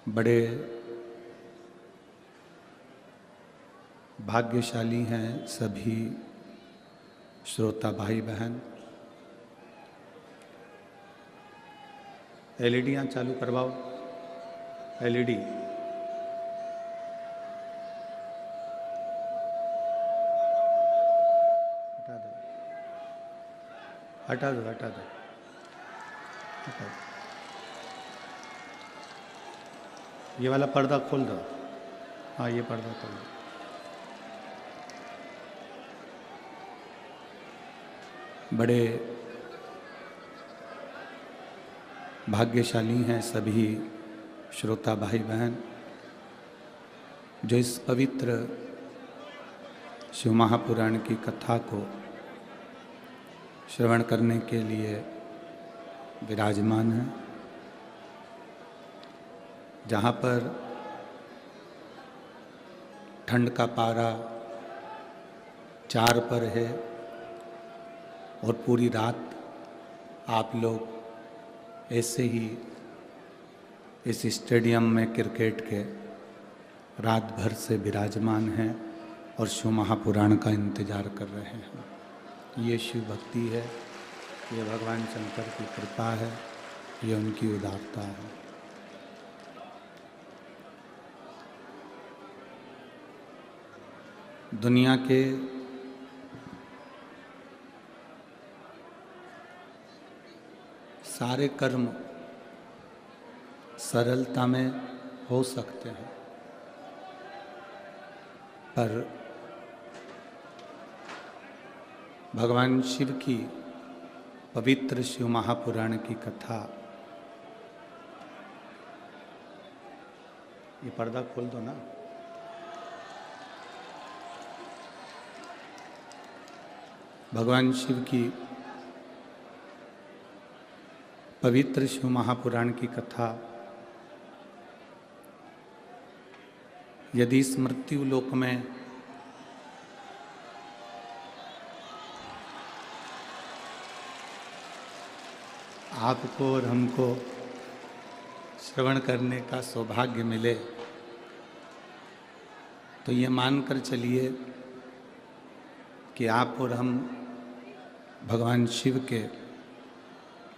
बड़े भाग्यशाली हैं सभी श्रोता भाई बहन। एलईडियाँ चालू करवाओ। एलईडी हटा दो हटा दो हटा दो। ये वाला पर्दा खोल दो। हाँ, ये पर्दा खोल दो। बड़े भाग्यशाली हैं सभी श्रोता भाई बहन जो इस पवित्र शिव महापुराण की कथा को श्रवण करने के लिए विराजमान हैं। जहाँ पर ठंड का पारा 4 पर है और पूरी रात आप लोग ऐसे ही इस स्टेडियम में क्रिकेट के रात भर से विराजमान हैं और शिव महापुराण का इंतज़ार कर रहे हैं। ये शिव भक्ति है, ये भगवान शंकर की कृपा है, ये उनकी उदारता है। दुनिया के सारे कर्म सरलता में हो सकते हैं, पर भगवान शिव की पवित्र शिव महापुराण की कथा, ये पर्दा खोल दो ना। भगवान शिव की पवित्र शिव महापुराण की कथा यदि इस मृत्यु लोक में आपको और हमको श्रवण करने का सौभाग्य मिले तो ये मानकर चलिए कि आप और हम भगवान शिव के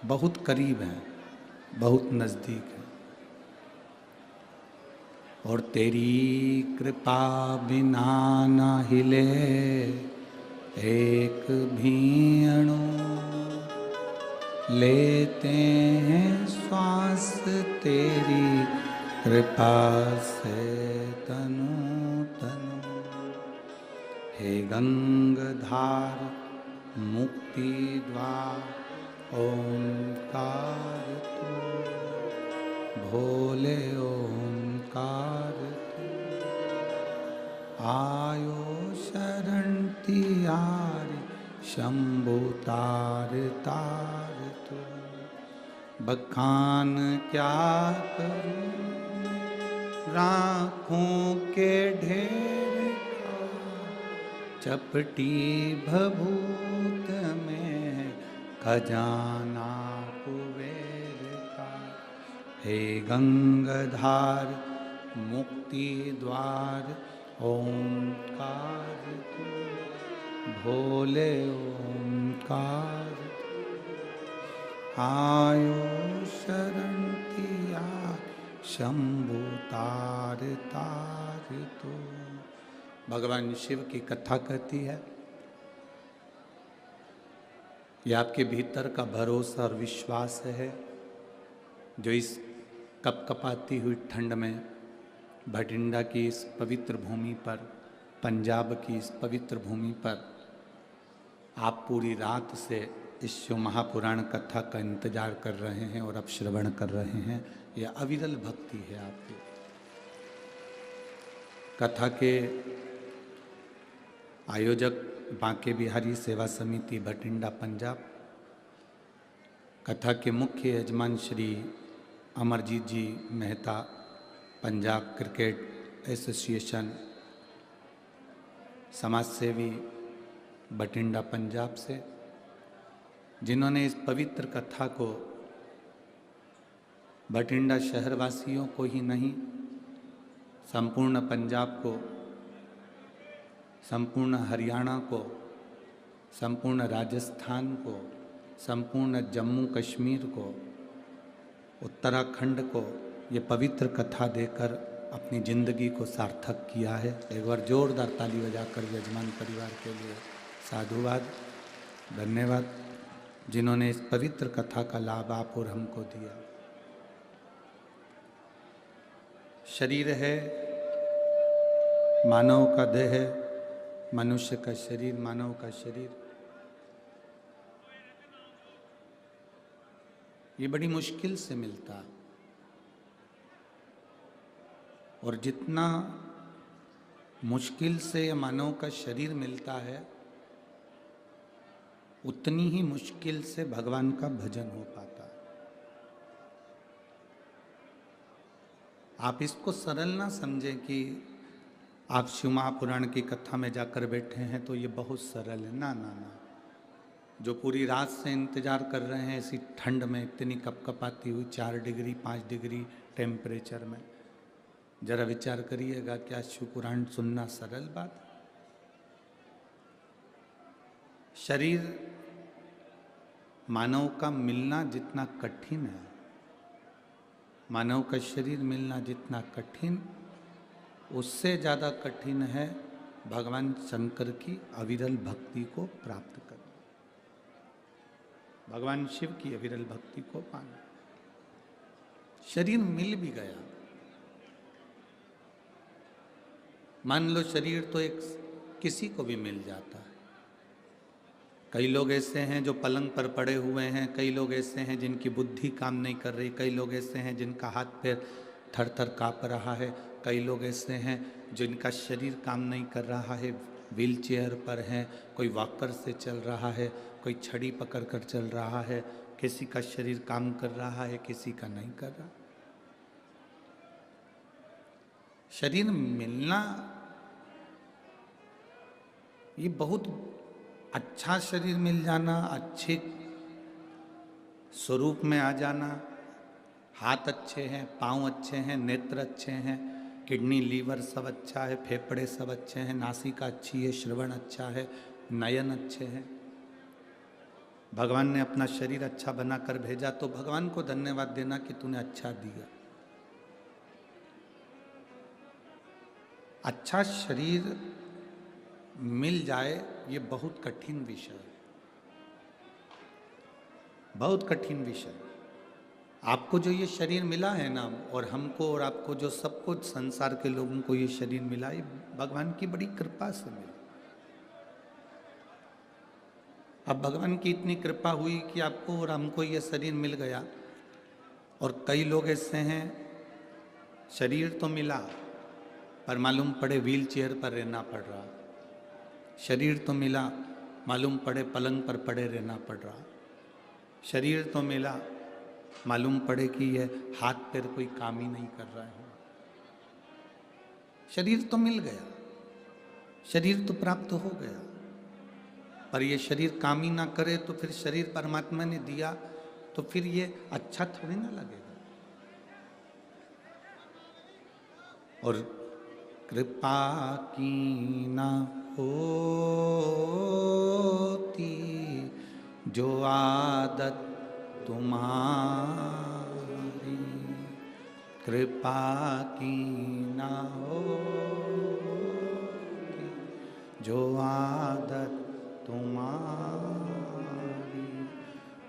बहुत करीब हैं, बहुत नज़दीक हैं। और तेरी कृपा बिना न हिले एक भी अणु, लेते हैं श्वास तेरी कृपा से तनु तनु। हे गंगाधार मुक्ति द्वार ओंकार तू, भोले ओंकार तू। आयो शरण तियारी शंभु तार तार तू। बखान क्या करूं राखों के ढेर का, चपटी भभूत में खजाना कुबेर का। हे गंगाधार मुक्ति द्वार ओंकार तू, भोले ओंकार तू। आयो शरण तिया शंभु तार तार तू। भगवान शिव की कथा कहती है ये आपके भीतर का भरोसा और विश्वास है जो इस कपकपाती हुई ठंड में भटिंडा की इस पवित्र भूमि पर, पंजाब की इस पवित्र भूमि पर आप पूरी रात से इस शिव महापुराण कथा का इंतजार कर रहे हैं और अब श्रवण कर रहे हैं। यह अविरल भक्ति है आपकी। कथा के आयोजक बांके बिहारी सेवा समिति भटिंडा पंजाब, कथा के मुख्य यजमान श्री अमरजीत जी मेहता पंजाब क्रिकेट एसोसिएशन समाजसेवी भटिंडा पंजाब से, जिन्होंने इस पवित्र कथा को बठिंडा शहरवासियों को ही नहीं, संपूर्ण पंजाब को, संपूर्ण हरियाणा को, संपूर्ण राजस्थान को, संपूर्ण जम्मू कश्मीर को, उत्तराखंड को ये पवित्र कथा देकर अपनी ज़िंदगी को सार्थक किया है। एक बार जोरदार ताली बजाकर यजमान परिवार के लिए साधुवाद, धन्यवाद, जिन्होंने इस पवित्र कथा का लाभ आप और हमको दिया। शरीर है, मानव का देह है, मनुष्य का शरीर, मानव का शरीर, ये बड़ी मुश्किल से मिलता, और जितना मुश्किल से मानव का शरीर मिलता है, उतनी ही मुश्किल से भगवान का भजन हो पाता है। आप इसको सरल ना समझें कि आप शिव महापुराण की कथा में जाकर बैठे हैं तो ये बहुत सरल है। ना ना ना, जो पूरी रात से इंतजार कर रहे हैं इसी ठंड में, इतनी कपकपाती हुई 4 डिग्री 5 डिग्री टेम्परेचर में, जरा विचार करिएगा, क्या शिव पुराण सुनना सरल बात है? शरीर मानव का मिलना जितना कठिन है, मानव का शरीर मिलना जितना कठिन, उससे ज़्यादा कठिन है भगवान शंकर की अविरल भक्ति को प्राप्त करना, भगवान शिव की अविरल भक्ति को पाना। शरीर मिल भी गया, मान लो शरीर तो एक किसी को भी मिल जाता है। कई लोग ऐसे हैं जो पलंग पर पड़े हुए हैं, कई लोग ऐसे हैं जिनकी बुद्धि काम नहीं कर रही, कई लोग ऐसे हैं जिनका हाथ पैर थर थर काँप रहा है, कई लोग ऐसे हैं जिनका शरीर काम नहीं कर रहा है, व्हील चेयर पर हैं, कोई वॉकर से चल रहा है, कोई छड़ी पकड़ कर चल रहा है, किसी का शरीर काम कर रहा है, किसी का नहीं कर रहा। शरीर मिलना ये बहुत अच्छा, शरीर मिल जाना, अच्छे स्वरूप में आ जाना, हाथ अच्छे हैं, पाँव अच्छे हैं, नेत्र अच्छे हैं, किडनी लीवर सब अच्छा है, फेफड़े सब अच्छे हैं, नासिका अच्छी है, श्रवण अच्छा है, नयन अच्छे हैं, भगवान ने अपना शरीर अच्छा बनाकर भेजा, तो भगवान को धन्यवाद देना कि तूने अच्छा दिया। अच्छा शरीर मिल जाए ये बहुत कठिन विषय है, बहुत कठिन विषय। आपको जो ये शरीर मिला है ना, और हमको और आपको, जो सबको, संसार के लोगों को ये शरीर मिला, ये भगवान की बड़ी कृपा से मिला। अब भगवान की इतनी कृपा हुई कि आपको और हमको ये शरीर मिल गया, और कई लोग ऐसे हैं शरीर तो मिला पर मालूम पड़े व्हील चेयर पर रहना पड़ रहा, शरीर तो मिला मालूम पड़े पलंग पर पड़े रहना पड़ रहा, शरीर तो मिला मालूम पड़े कि यह हाथ पैर कोई काम ही नहीं कर रहा है। शरीर तो मिल गया, शरीर तो प्राप्त हो गया, पर यह शरीर काम ही ना करे तो फिर शरीर परमात्मा ने दिया तो फिर ये अच्छा थोड़ी ना लगेगा। और कृपा की ना होती जो आदत तुम्हारी, कृपा की ना होती जो आदत तुम्हारी,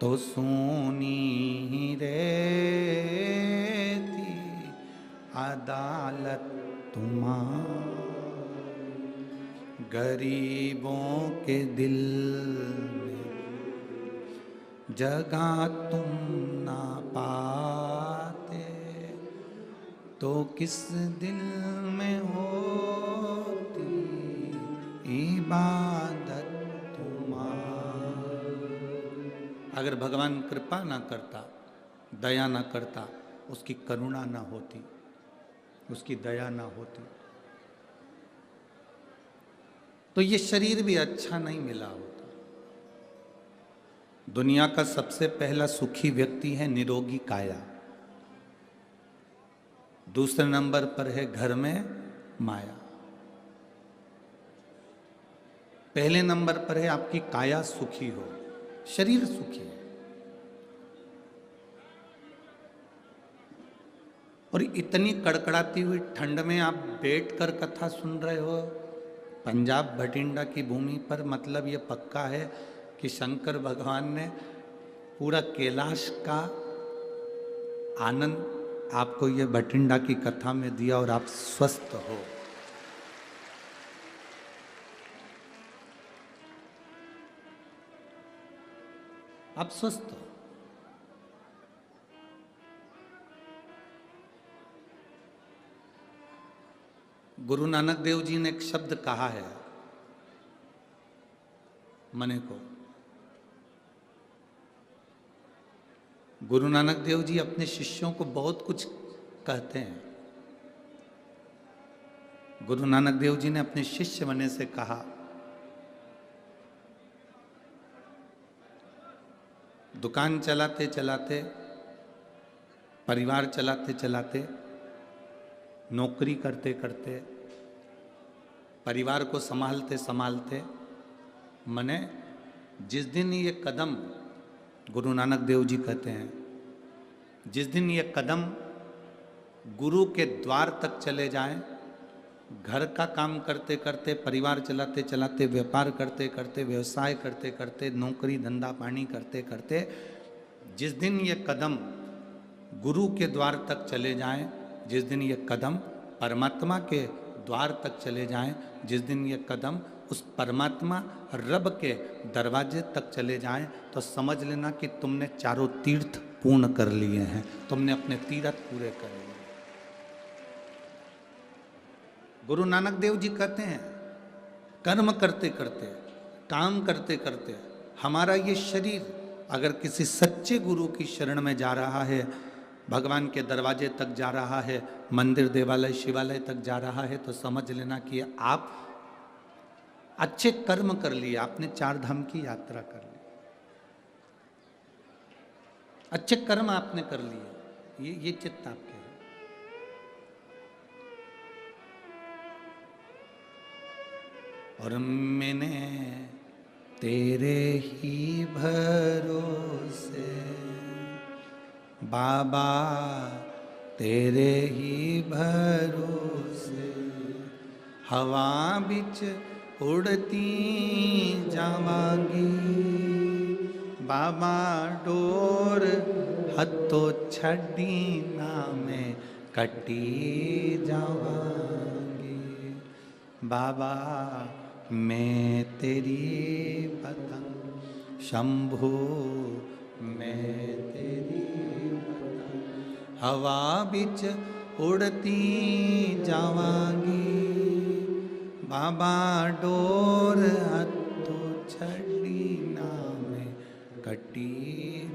तो सोनी ही रहती अदालत तुम्हारी, गरीबों के दिल में जगह तुम ना पाते, तो किस दिल में होती इबादत तुम्हारी। अगर भगवान कृपा ना करता, दया ना करता, उसकी करुणा ना होती, उसकी दया ना होती, तो ये शरीर भी अच्छा नहीं मिला होता। दुनिया का सबसे पहला सुखी व्यक्ति है निरोगी काया। दूसरे नंबर पर है घर में माया। पहले नंबर पर है आपकी काया सुखी हो, शरीर सुखी है। और इतनी कड़कड़ाती हुई ठंड में आप बैठकर कथा सुन रहे हो पंजाब भटिंडा की भूमि पर, मतलब ये पक्का है कि शंकर भगवान ने पूरा कैलाश का आनंद आपको ये भटिंडा की कथा में दिया और आप स्वस्थ हो। आप स्वस्थ हो। गुरु नानक देव जी ने एक शब्द कहा है मने को। गुरु नानक देव जी अपने शिष्यों को बहुत कुछ कहते हैं। गुरु नानक देव जी ने अपने शिष्य मने से कहा, दुकान चलाते चलाते, परिवार चलाते चलाते, नौकरी करते करते, परिवार को संभालते संभालते, मने जिस दिन ये कदम, गुरु नानक देव जी कहते हैं, जिस दिन ये कदम गुरु के द्वार तक चले जाएं, घर का काम करते करते, परिवार चलाते चलाते, व्यापार करते करते, व्यवसाय करते करते, नौकरी धंधा पानी करते करते, जिस दिन ये कदम गुरु के द्वार तक चले जाएं, जिस दिन ये कदम परमात्मा के द्वार तक चले जाएं, जिस दिन ये कदम उस परमात्मा रब के दरवाजे तक चले जाएं, तो समझ लेना कि तुमने चारों तीर्थ पूर्ण कर लिए हैं, तुमने अपने तीर्थ पूरे कर लिए। गुरु नानक देव जी कहते हैं, कर्म करते करते, काम करते करते, हमारा ये शरीर अगर किसी सच्चे गुरु की शरण में जा रहा है, भगवान के दरवाजे तक जा रहा है, मंदिर देवालय शिवालय तक जा रहा है, तो समझ लेना कि आप अच्छे कर्म कर लिए, आपने चार धाम की यात्रा कर ली, अच्छे कर्म आपने कर लिए, ये चित्त आपके है। और मैंने तेरे ही भरोसे बाबा, तेरे ही भरोसे हवा बिच उड़ती जावांगी, बाबा डोर हथों छड़ी ना में कटी जावांगी, बाबा मैं तेरी पतंग शंभू, मैं तेरी पतंग हवा बिच उड़ती जावांगी, बाबा डोर हथों छड़ी ना में कटी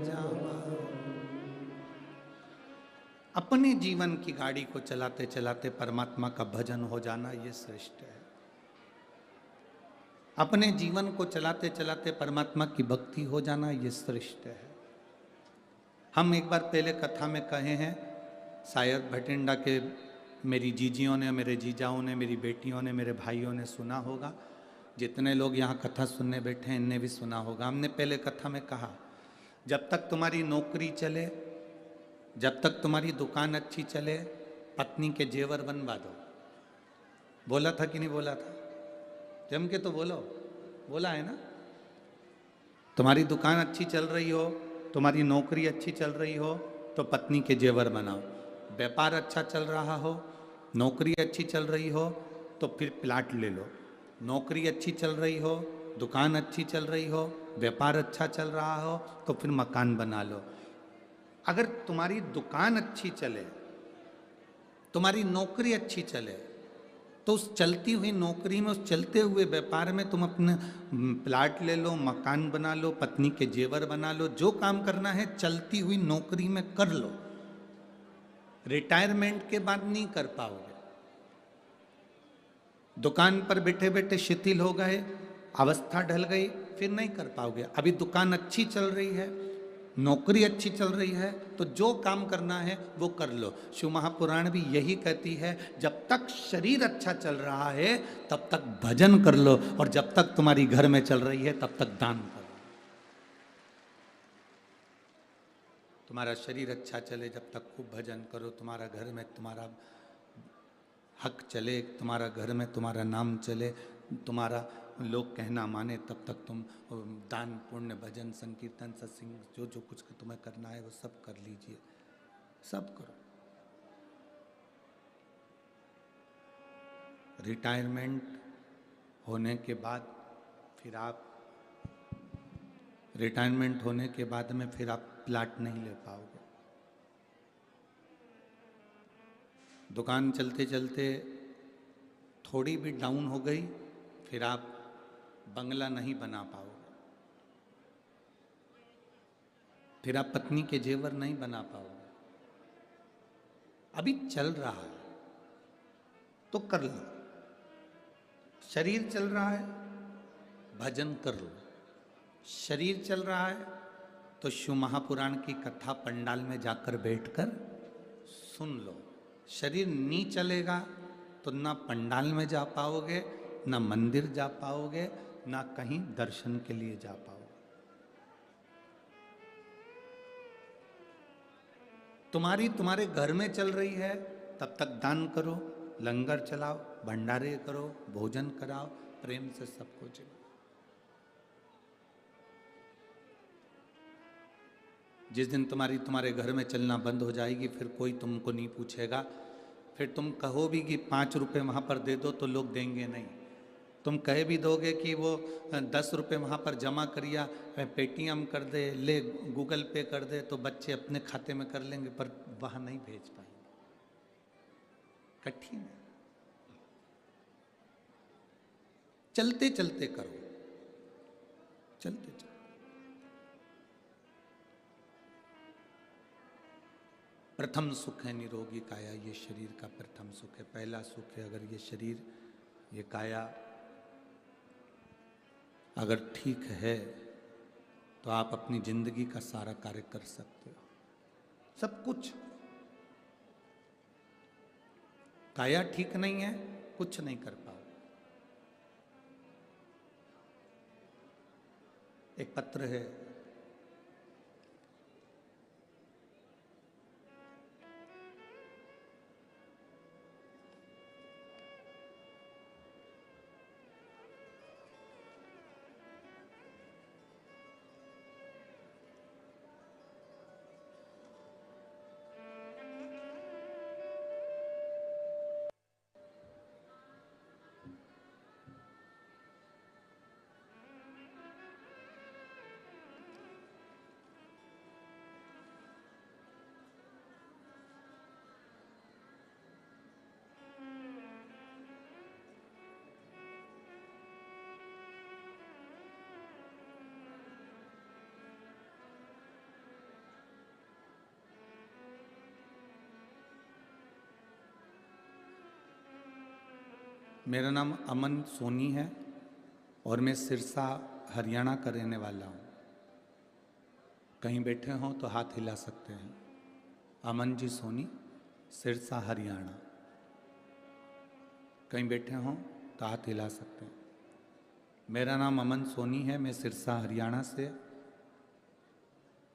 जावांगी। अपने जीवन की गाड़ी को चलाते चलाते परमात्मा का भजन हो जाना, ये श्रेष्ठ है। अपने जीवन को चलाते चलाते परमात्मा की भक्ति हो जाना, ये श्रेष्ठ है। हम एक बार पहले कथा में कहे हैं, शायद भटिंडा के मेरी जीजियों ने, मेरे जीजाओं ने, मेरी बेटियों ने, मेरे भाइयों ने सुना होगा, जितने लोग यहाँ कथा सुनने बैठे हैं इनने भी सुना होगा। हमने पहले कथा में कहा, जब तक तुम्हारी नौकरी चले, जब तक तुम्हारी दुकान अच्छी चले, पत्नी के जेवर बनवा दो। बोला था कि नहीं बोला था? जम के तो बोलो, बोला है ना? तुम्हारी दुकान अच्छी चल रही हो, तुम्हारी नौकरी अच्छी चल रही हो, तो पत्नी के जेवर बनाओ। व्यापार अच्छा चल रहा हो, नौकरी अच्छी चल रही हो, तो फिर प्लाट ले लो। नौकरी अच्छी चल रही हो, दुकान अच्छी चल रही हो, व्यापार अच्छा चल रहा हो, तो फिर मकान बना लो। अगर तुम्हारी दुकान अच्छी चले, तुम्हारी नौकरी अच्छी चले, तो उस चलती हुई नौकरी में, उस चलते हुए व्यापार में तुम अपने प्लाट ले लो, मकान बना लो, पत्नी के जेवर बना लो, जो काम करना है चलती हुई नौकरी में कर लो। रिटायरमेंट के बाद नहीं कर पाओगे। दुकान पर बैठे बैठे शिथिल हो गए, अवस्था ढल गई, फिर नहीं कर पाओगे। अभी दुकान अच्छी चल रही है, नौकरी अच्छी चल रही है तो जो काम करना है वो कर लो। शिव महापुराण भी यही कहती है, जब तक शरीर अच्छा चल रहा है तब तक भजन कर लो, और जब तक तुम्हारी घर में चल रही है तब तक दान करो। तुम्हारा शरीर अच्छा चले जब तक खूब भजन करो, तुम्हारा घर में तुम्हारा हक चले, तुम्हारा घर में तुम्हारा नाम चले, तुम्हारा लोग कहना माने, तब तक तुम दान पुण्य भजन संकीर्तन सत्संग जो जो कुछ तुम्हें करना है वो सब कर लीजिए, सब करो। रिटायरमेंट होने के बाद फिर आप रिटायरमेंट होने के बाद में फिर आप प्लाट नहीं ले पाओगे। दुकान चलते चलते थोड़ी भी डाउन हो गई फिर आप बंगला नहीं बना पाओगे, फिर आप पत्नी के जेवर नहीं बना पाओगे। अभी चल रहा है तो कर लो, शरीर चल रहा है भजन कर लो। शरीर चल रहा है तो शिव महापुराण की कथा पंडाल में जाकर बैठकर सुन लो। शरीर नहीं चलेगा तो ना पंडाल में जा पाओगे, ना मंदिर जा पाओगे, ना कहीं दर्शन के लिए जा पाओगे। तुम्हारे घर में चल रही है तब तक दान करो, लंगर चलाओ, भंडारे करो, भोजन कराओ, प्रेम से सबको जिलो। जिस दिन तुम्हारे घर में चलना बंद हो जाएगी फिर कोई तुमको नहीं पूछेगा। फिर तुम कहो भी कि 5 रुपये वहाँ पर दे दो तो लोग देंगे नहीं। तुम कह भी दोगे कि वो 10 रुपये वहाँ पर जमा करिया, पेटीएम कर दे, ले गूगल पे कर दे, तो बच्चे अपने खाते में कर लेंगे पर वहाँ नहीं भेज पाएंगे। कठिन है। चलते चलते करो, चलते चलते। प्रथम सुख है निरोगी काया, ये शरीर का प्रथम सुख है, पहला सुख है। अगर ये शरीर ये काया अगर ठीक है तो आप अपनी जिंदगी का सारा कार्य कर सकते हो, सब कुछ। काया ठीक नहीं है कुछ नहीं कर पाओ। एक पत्र है, मेरा नाम अमन सोनी है और मैं सिरसा हरियाणा का रहने वाला हूँ। कहीं बैठे हों तो हाथ हिला सकते हैं। अमन जी सोनी, सिरसा हरियाणा। कहीं बैठे हों तो हाथ हिला सकते हैं। मेरा नाम अमन सोनी है, मैं सिरसा हरियाणा से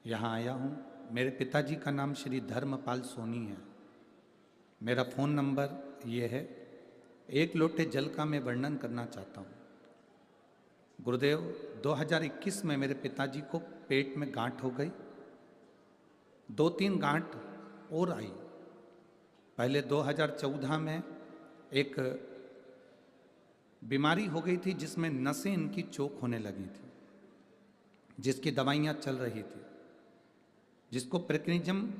यहाँ आया हूँ। मेरे पिताजी का नाम श्री धर्मपाल सोनी है। मेरा फ़ोन नंबर ये है। एक लोटे जल का मैं वर्णन करना चाहता हूँ। गुरुदेव 2021 में मेरे पिताजी को पेट में गांठ हो गई, 2-3 गांठ और आई। पहले 2014 में एक बीमारी हो गई थी जिसमें नसें इनकी चोक होने लगी थी, जिसकी दवाइयाँ चल रही थी, जिसको प्रेक्निज्म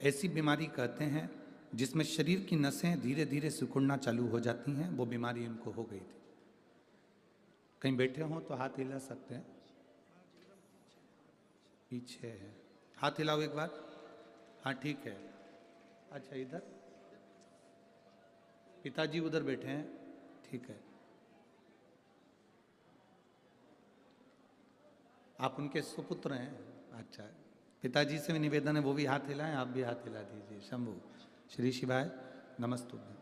ऐसी बीमारी कहते हैं जिसमें शरीर की नसें धीरे धीरे सिकुड़ना चालू हो जाती हैं। वो बीमारी इनको हो गई थी। कहीं बैठे हों तो हाथ हिला सकते हैं। पीछे है, हाथ हिलाओ एक बार। हाँ ठीक है। अच्छा इधर पिताजी उधर बैठे हैं, ठीक है। आप उनके सुपुत्र हैं? अच्छा है। पिताजी से भी निवेदन है, वो भी हाथ हिलाएं, आप भी हाथ हिला दीजिए। शंभु श्री शिवाय नमस्तुभ्यं।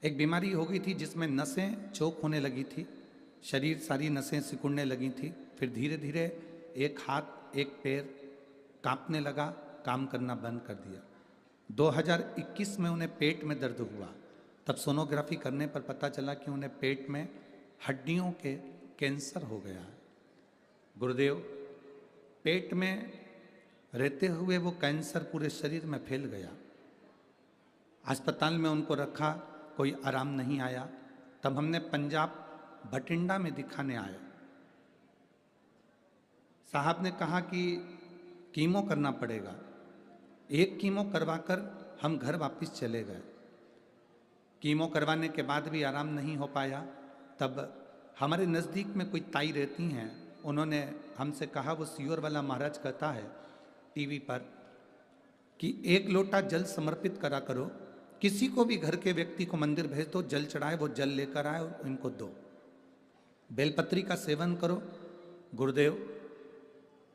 एक बीमारी हो गई थी जिसमें नसें चोक होने लगी थी, शरीर सारी नसें सिकुड़ने लगी थी। फिर धीरे धीरे एक हाथ एक पैर कांपने लगा, काम करना बंद कर दिया। 2021 में उन्हें पेट में दर्द हुआ। तब सोनोग्राफी करने पर पता चला कि उन्हें पेट में हड्डियों के कैंसर हो गया है। गुरुदेव, पेट में रहते हुए वो कैंसर पूरे शरीर में फैल गया। अस्पताल में उनको रखा, कोई आराम नहीं आया। तब हमने पंजाब भटिंडा में दिखाने आया। साहब ने कहा कि कीमो करना पड़ेगा। एक कीमो करवाकर हम घर वापस चले गए। कीमो करवाने के बाद भी आराम नहीं हो पाया। तब हमारे नज़दीक में कोई ताई रहती हैं, उन्होंने हमसे कहा, वो सियोर वाला महाराज कहता है टीवी पर कि 1 लोटा जल समर्पित करा करो, किसी को भी घर के व्यक्ति को मंदिर भेज दो, जल चढ़ाए, वो जल लेकर आए और इनको दो। बेलपत्री का सेवन करो। गुरुदेव,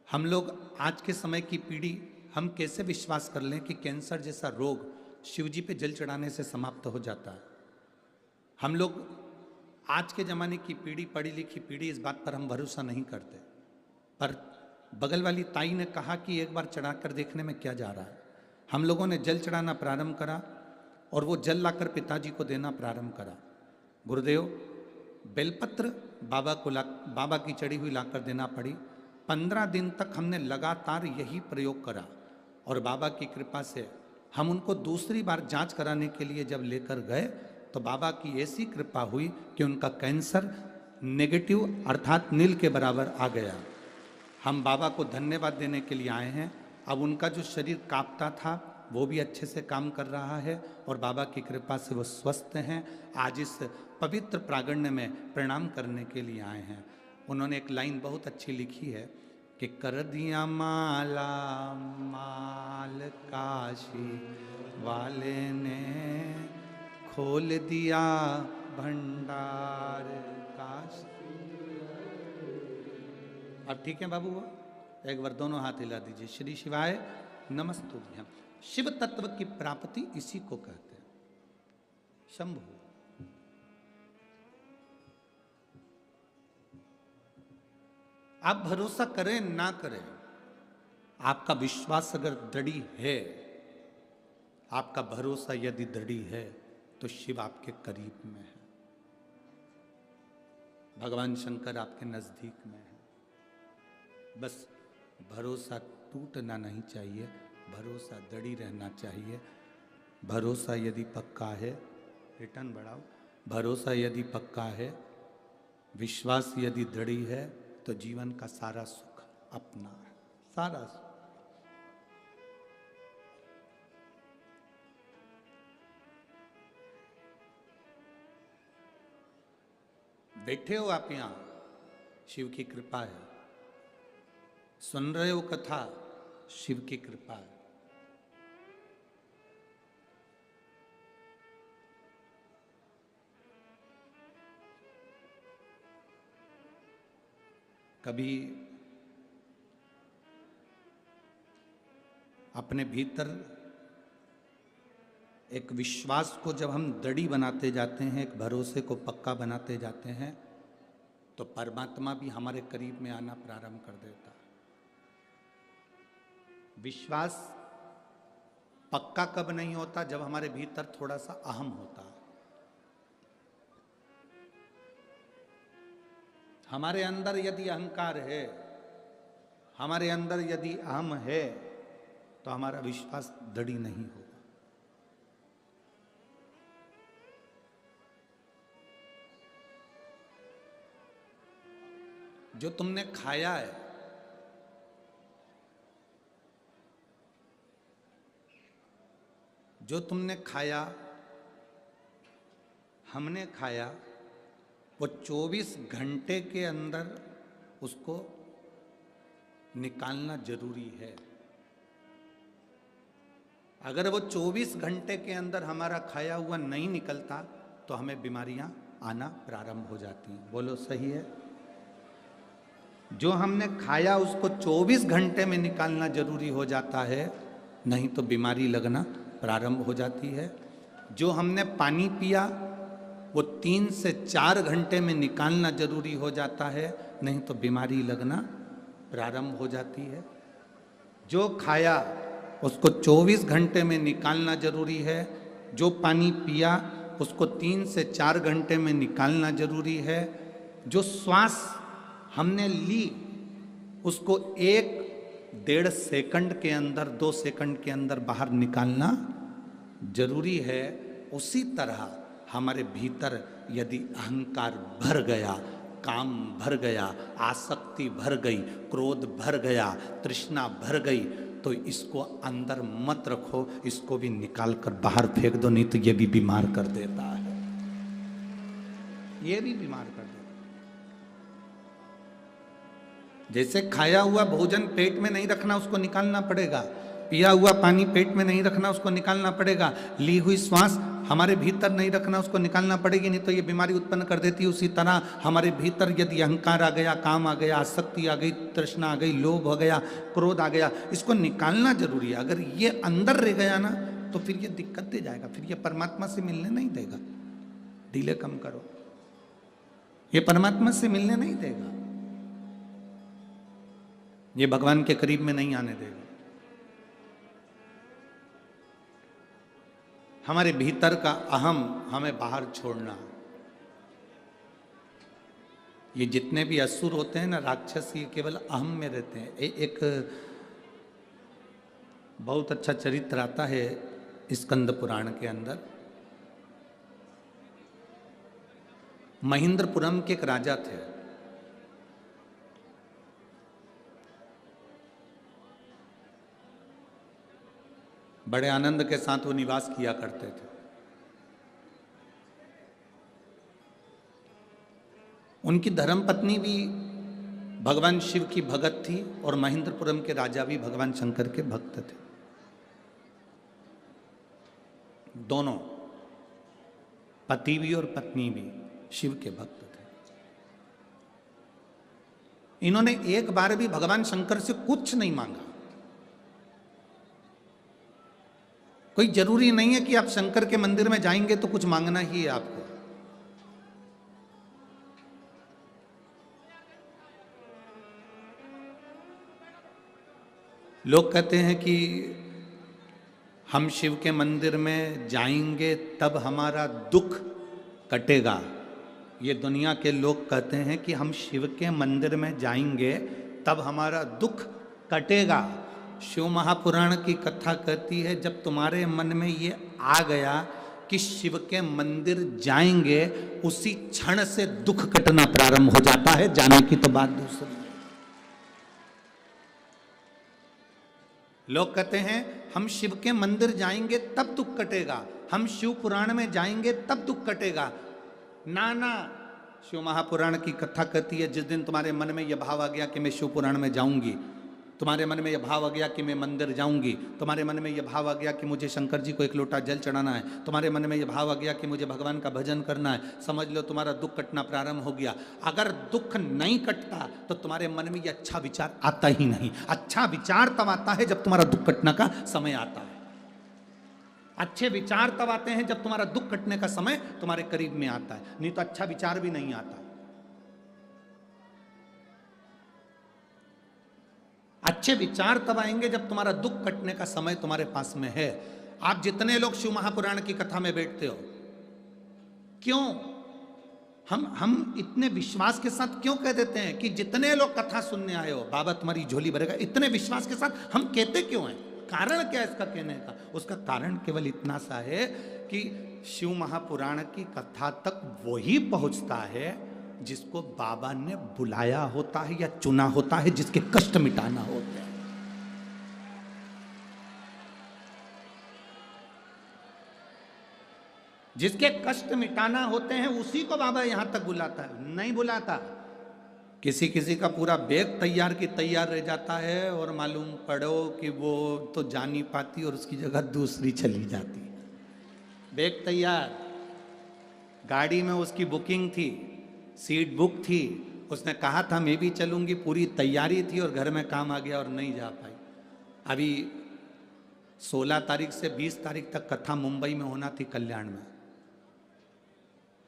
हम लोग आज के समय की पीढ़ी, हम कैसे विश्वास कर लें कि कैंसर जैसा रोग शिव जी पे जल चढ़ाने से समाप्त हो जाता है। हम लोग आज के ज़माने की पीढ़ी, पढ़ी लिखी पीढ़ी, इस बात पर हम भरोसा नहीं करते। पर बगल वाली ताई ने कहा कि एक बार चढ़ाकर देखने में क्या जा रहा है। हम लोगों ने जल चढ़ाना प्रारंभ करा और वो जल लाकर पिताजी को देना प्रारंभ करा। गुरुदेव, बेलपत्र बाबा की चढ़ी हुई लाकर देना पड़ी। 15 दिन तक हमने लगातार यही प्रयोग करा और बाबा की कृपा से हम उनको दूसरी बार जांच कराने के लिए जब लेकर गए तो बाबा की ऐसी कृपा हुई कि उनका कैंसर नेगेटिव अर्थात नील के बराबर आ गया। हम बाबा को धन्यवाद देने के लिए आए हैं। अब उनका जो शरीर कांपता था वो भी अच्छे से काम कर रहा है और बाबा की कृपा से वो स्वस्थ हैं। आज इस पवित्र प्रांगण में प्रणाम करने के लिए आए हैं। उन्होंने एक लाइन बहुत अच्छी लिखी है कि कर दिया माला माल काशी वाले ने, खोल दिया भंडार काशी। अब ठीक है बाबू, एक बार दोनों हाथ हिला दीजिए। श्री शिवाय नमस्तुभ्यं। शिव तत्व की प्राप्ति इसी को कहते हैं। शंभु, आप भरोसा करें ना करें, आपका विश्वास अगर दृढ़ी है, आपका भरोसा यदि दृढ़ी है तो शिव आपके करीब में है, भगवान शंकर आपके नजदीक में है। बस भरोसा टूटना नहीं चाहिए, भरोसा दृढ़ी रहना चाहिए। भरोसा यदि पक्का है, रिटर्न बढ़ाओ, भरोसा यदि पक्का है, विश्वास यदि दृढ़ी है तो जीवन का सारा सुख अपना है, सारा सुख। बैठे हो आप यहां, शिव की कृपा है। सुन रहे हो कथा, शिव की कृपा है। कभी अपने भीतर एक विश्वास को जब हम दृढ़ी बनाते जाते हैं, एक भरोसे को पक्का बनाते जाते हैं, तो परमात्मा भी हमारे करीब में आना प्रारंभ कर देता है। विश्वास पक्का कब नहीं होता? जब हमारे भीतर थोड़ा सा अहम होता है। हमारे अंदर यदि अहंकार है, हमारे अंदर यदि अहम है, तो हमारा विश्वास दृढ़ नहीं होगा। जो तुमने खाया है, जो तुमने खाया, हमने खाया, वो 24 घंटे के अंदर उसको निकालना जरूरी है। अगर वो 24 घंटे के अंदर हमारा खाया हुआ नहीं निकलता तो हमें बीमारियां आना प्रारंभ हो जाती हैं। बोलो सही है? जो हमने खाया उसको 24 घंटे में निकालना जरूरी हो जाता है, नहीं तो बीमारी लगना प्रारंभ हो जाती है। जो हमने पानी पिया वो 3 से 4 घंटे में निकालना जरूरी हो जाता है, नहीं तो बीमारी लगना प्रारंभ हो जाती है। जो खाया उसको 24 घंटे में निकालना जरूरी है, जो पानी पिया उसको 3 से 4 घंटे में निकालना जरूरी है, जो श्वास हमने ली उसको 1-1.5 सेकंड के अंदर, 2 सेकंड के अंदर बाहर निकालना जरूरी है। उसी तरह हमारे भीतर यदि अहंकार भर गया, काम भर गया, आसक्ति भर गई, क्रोध भर गया, तृष्णा भर गई, तो इसको अंदर मत रखो, इसको भी निकाल कर बाहर फेंक दो, नहीं तो ये भी बीमार कर देता है, ये भी बीमार कर देता है। जैसे खाया हुआ भोजन पेट में नहीं रखना, उसको निकालना पड़ेगा। पिया हुआ पानी पेट में नहीं रखना, उसको निकालना पड़ेगा। ली हुई श्वास हमारे भीतर नहीं रखना, उसको निकालना पड़ेगी, नहीं तो ये बीमारी उत्पन्न कर देती है। उसी तरह हमारे भीतर यदि अहंकार आ गया, काम आ गया, आसक्ति आ गई, तृष्णा आ गई, लोभ हो गया, क्रोध आ गया, इसको निकालना जरूरी है। अगर ये अंदर रह गया ना तो फिर ये दिक्कत दे जाएगा, फिर ये परमात्मा से मिलने नहीं देगा। ढीले कम करो, ये परमात्मा से मिलने नहीं देगा, ये भगवान के करीब में नहीं आने देगा। हमारे भीतर का अहम हमें बाहर छोड़ना। ये जितने भी असुर होते हैं ना, राक्षस, ये केवल अहम में रहते हैं। एक बहुत अच्छा चरित्र आता है स्कंद पुराण के अंदर। महेंद्रपुरम के एक राजा थे। बड़े आनंद के साथ वो निवास किया करते थे। उनकी धर्मपत्नी भी भगवान शिव की भगत थी और महेंद्रपुरम के राजा भी भगवान शंकर के भक्त थे। दोनों, पति भी और पत्नी भी शिव के भक्त थे। इन्होंने एक बार भी भगवान शंकर से कुछ नहीं मांगा। कोई जरूरी नहीं है कि आप शंकर के मंदिर में जाएंगे तो कुछ मांगना ही है आपको। लोग कहते हैं कि हम शिव के मंदिर में जाएंगे तब हमारा दुख कटेगा। ये दुनिया के लोग कहते हैं कि हम शिव के मंदिर में जाएंगे तब हमारा दुख कटेगा। शिव महापुराण की कथा कहती है, जब तुम्हारे मन में ये आ गया कि शिव के मंदिर जाएंगे, उसी क्षण से दुख कटना प्रारंभ हो जाता है। जाने की तो बात दूसरी है। लोग कहते हैं हम शिव के मंदिर जाएंगे तब दुख कटेगा, हम शिव पुराण में जाएंगे तब दुख कटेगा। ना ना, शिव महापुराण की कथा कहती है, जिस दिन तुम्हारे मन में यह भाव आ गया कि मैं शिव पुराण में जाऊंगी, तुम्हारे मन में यह भाव आ गया कि मैं मंदिर जाऊंगी, तुम्हारे मन में यह भाव आ गया कि मुझे शंकर जी को एक लोटा जल चढ़ाना है, तुम्हारे मन में यह भाव आ गया कि मुझे भगवान का भजन करना है, समझ लो तुम्हारा दुख कटना प्रारंभ हो गया। अगर दुख नहीं कटता तो तुम्हारे मन में यह अच्छा विचार आता ही नहीं। अच्छा विचार तब आता है जब तुम्हारा दुख कटने का समय आता है। अच्छे विचार तब आते हैं जब तुम्हारा दुख कटने का समय तुम्हारे करीब में आता है, नहीं तो अच्छा विचार भी नहीं आता। अच्छे विचार तब आएंगे जब तुम्हारा दुख कटने का समय तुम्हारे पास में है। आप जितने लोग शिव महापुराण की कथा में बैठते हो, क्यों हम इतने विश्वास के साथ क्यों कह देते हैं कि जितने लोग कथा सुनने आए हो बाबा तुम्हारी झोली भरेगा, इतने विश्वास के साथ हम कहते क्यों हैं? कारण क्या है इसका कहने का? उसका कारण केवल इतना सा है कि शिव महापुराण की कथा तक वही पहुंचता है जिसको बाबा ने बुलाया होता है या चुना होता है, जिसके कष्ट मिटाना होते हैं। जिसके कष्ट मिटाना होते हैं उसी को बाबा यहां तक बुलाता है, नहीं बुलाता। किसी किसी का पूरा बैग तैयार की तैयार रह जाता है और मालूम पड़ो कि वो तो जा नहीं पाती और उसकी जगह दूसरी चली जाती। बैग तैयार, गाड़ी में उसकी बुकिंग थी, सीट बुक थी, उसने कहा था मैं भी चलूंगी, पूरी तैयारी थी और घर में काम आ गया और नहीं जा पाई। अभी 16 तारीख से 20 तारीख तक कथा मुंबई में होना थी कल्याण में,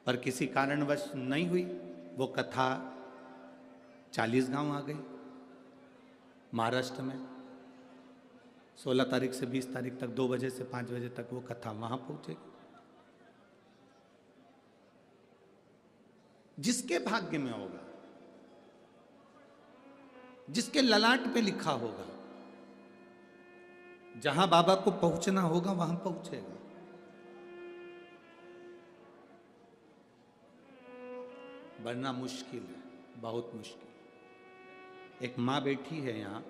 पर किसी कारणवश नहीं हुई। वो कथा 40 गांव आ गई महाराष्ट्र में। 16 तारीख से 20 तारीख तक 2 बजे से 5 बजे तक वो कथा वहां पहुंचेगी। जिसके भाग्य में होगा, जिसके ललाट पे लिखा होगा, जहां बाबा को पहुंचना होगा वहां पहुंचेगा। वरना मुश्किल है, बहुत मुश्किल। एक मां बैठी है यहां,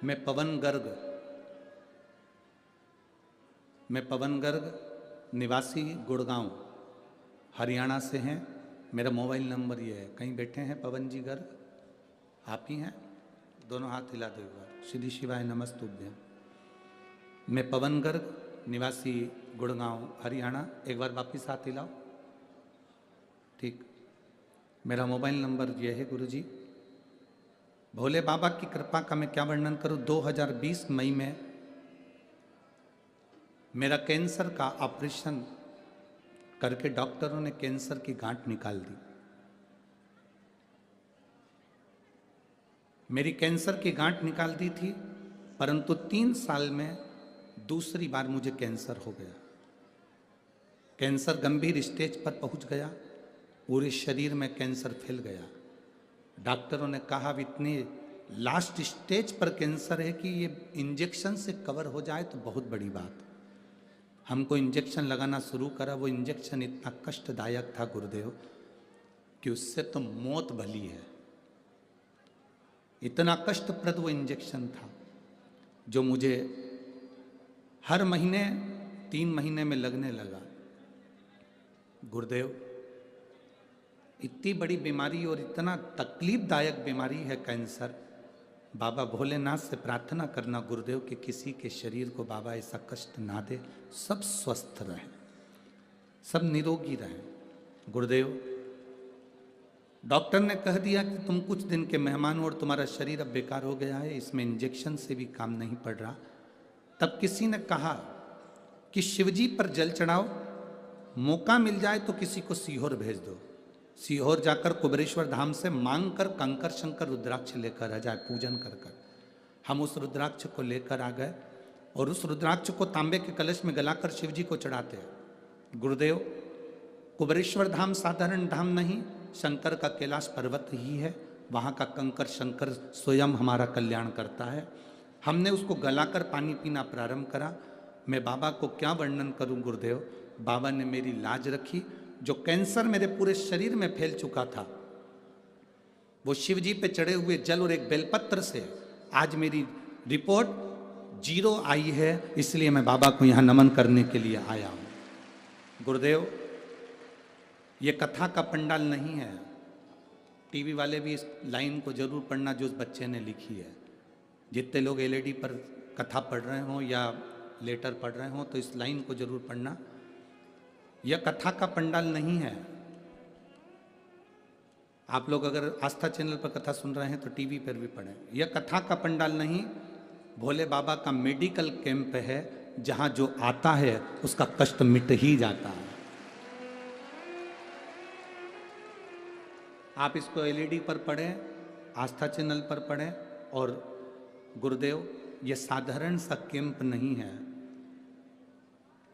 मैं पवन गर्ग निवासी गुड़गांव हरियाणा से हैं। मेरा मोबाइल नंबर ये है। कहीं बैठे हैं पवन जी गर्ग? आप ही हैं? दोनों हाथ हिला दो एक बार। श्री शिवाय नमस्तुभ्यम। मैं पवन गर्ग निवासी गुड़गांव हरियाणा। एक बार वापिस हाथ हिलाओ। ठीक। मेरा मोबाइल नंबर ये है गुरुजी। भोले बाबा की कृपा का मैं क्या वर्णन करूं। 2020 मई में मेरा कैंसर का ऑपरेशन करके डॉक्टरों ने कैंसर की गांठ निकाल दी। मेरी कैंसर की गांठ निकाल दी थी, परंतु 3 साल में दूसरी बार मुझे कैंसर हो गया। कैंसर गंभीर स्टेज पर पहुंच गया, पूरे शरीर में कैंसर फैल गया। डॉक्टरों ने कहा अब इतनी लास्ट स्टेज पर कैंसर है कि ये इंजेक्शन से कवर हो जाए तो बहुत बड़ी बात। हमको इंजेक्शन लगाना शुरू करा। वो इंजेक्शन इतना कष्टदायक था गुरुदेव कि उससे तो मौत भली है। इतना कष्टप्रद वो इंजेक्शन था जो मुझे हर महीने 3 महीने में लगने लगा। गुरुदेव, इतनी बड़ी बीमारी और इतना तकलीफदायक बीमारी है कैंसर। बाबा भोलेनाथ से प्रार्थना करना गुरुदेव कि किसी के शरीर को बाबा ऐसा कष्ट ना दे, सब स्वस्थ रहें, सब निरोगी रहें। गुरुदेव, डॉक्टर ने कह दिया कि तुम कुछ दिन के मेहमान हो और तुम्हारा शरीर अब बेकार हो गया है, इसमें इंजेक्शन से भी काम नहीं पड़ रहा। तब किसी ने कहा कि शिवजी पर जल चढ़ाओ, मौका मिल जाए तो किसी को सीहोर भेज दो। सीहोर जाकर कुबेरेश्वर धाम से मांग कर कंकर शंकर रुद्राक्ष लेकर आ जाए, पूजन कर कर। हम उस रुद्राक्ष को लेकर आ गए और उस रुद्राक्ष को तांबे के कलश में गलाकर शिव जी को चढ़ाते हैं। गुरुदेव, कुबेरेश्वर धाम साधारण धाम नहीं, शंकर का कैलाश पर्वत ही है। वहाँ का कंकर शंकर स्वयं हमारा कल्याण करता है। हमने उसको गलाकर पानी पीना प्रारंभ करा। मैं बाबा को क्या वर्णन करूं गुरुदेव। बाबा ने मेरी लाज रखी। जो कैंसर मेरे पूरे शरीर में फैल चुका था, वो शिव जी पे चढ़े हुए जल और एक बेलपत्र से आज मेरी रिपोर्ट 0 आई है। इसलिए मैं बाबा को यहाँ नमन करने के लिए आया हूँ। गुरुदेव, ये कथा का पंडाल नहीं है। टीवी वाले भी इस लाइन को जरूर पढ़ना जो उस बच्चे ने लिखी है। जितने लोग एलईडी पर कथा पढ़ रहे हों या लेटर पढ़ रहे हों तो इस लाइन को जरूर पढ़ना। यह कथा का पंडाल नहीं है। आप लोग अगर आस्था चैनल पर कथा सुन रहे हैं तो टीवी पर भी पढ़ें। यह कथा का पंडाल नहीं, भोले बाबा का मेडिकल कैंप है, जहां जो आता है उसका कष्ट मिट ही जाता है। आप इसको एलईडी पर पढ़ें, आस्था चैनल पर पढ़ें। और गुरुदेव, यह साधारण सा कैंप नहीं है।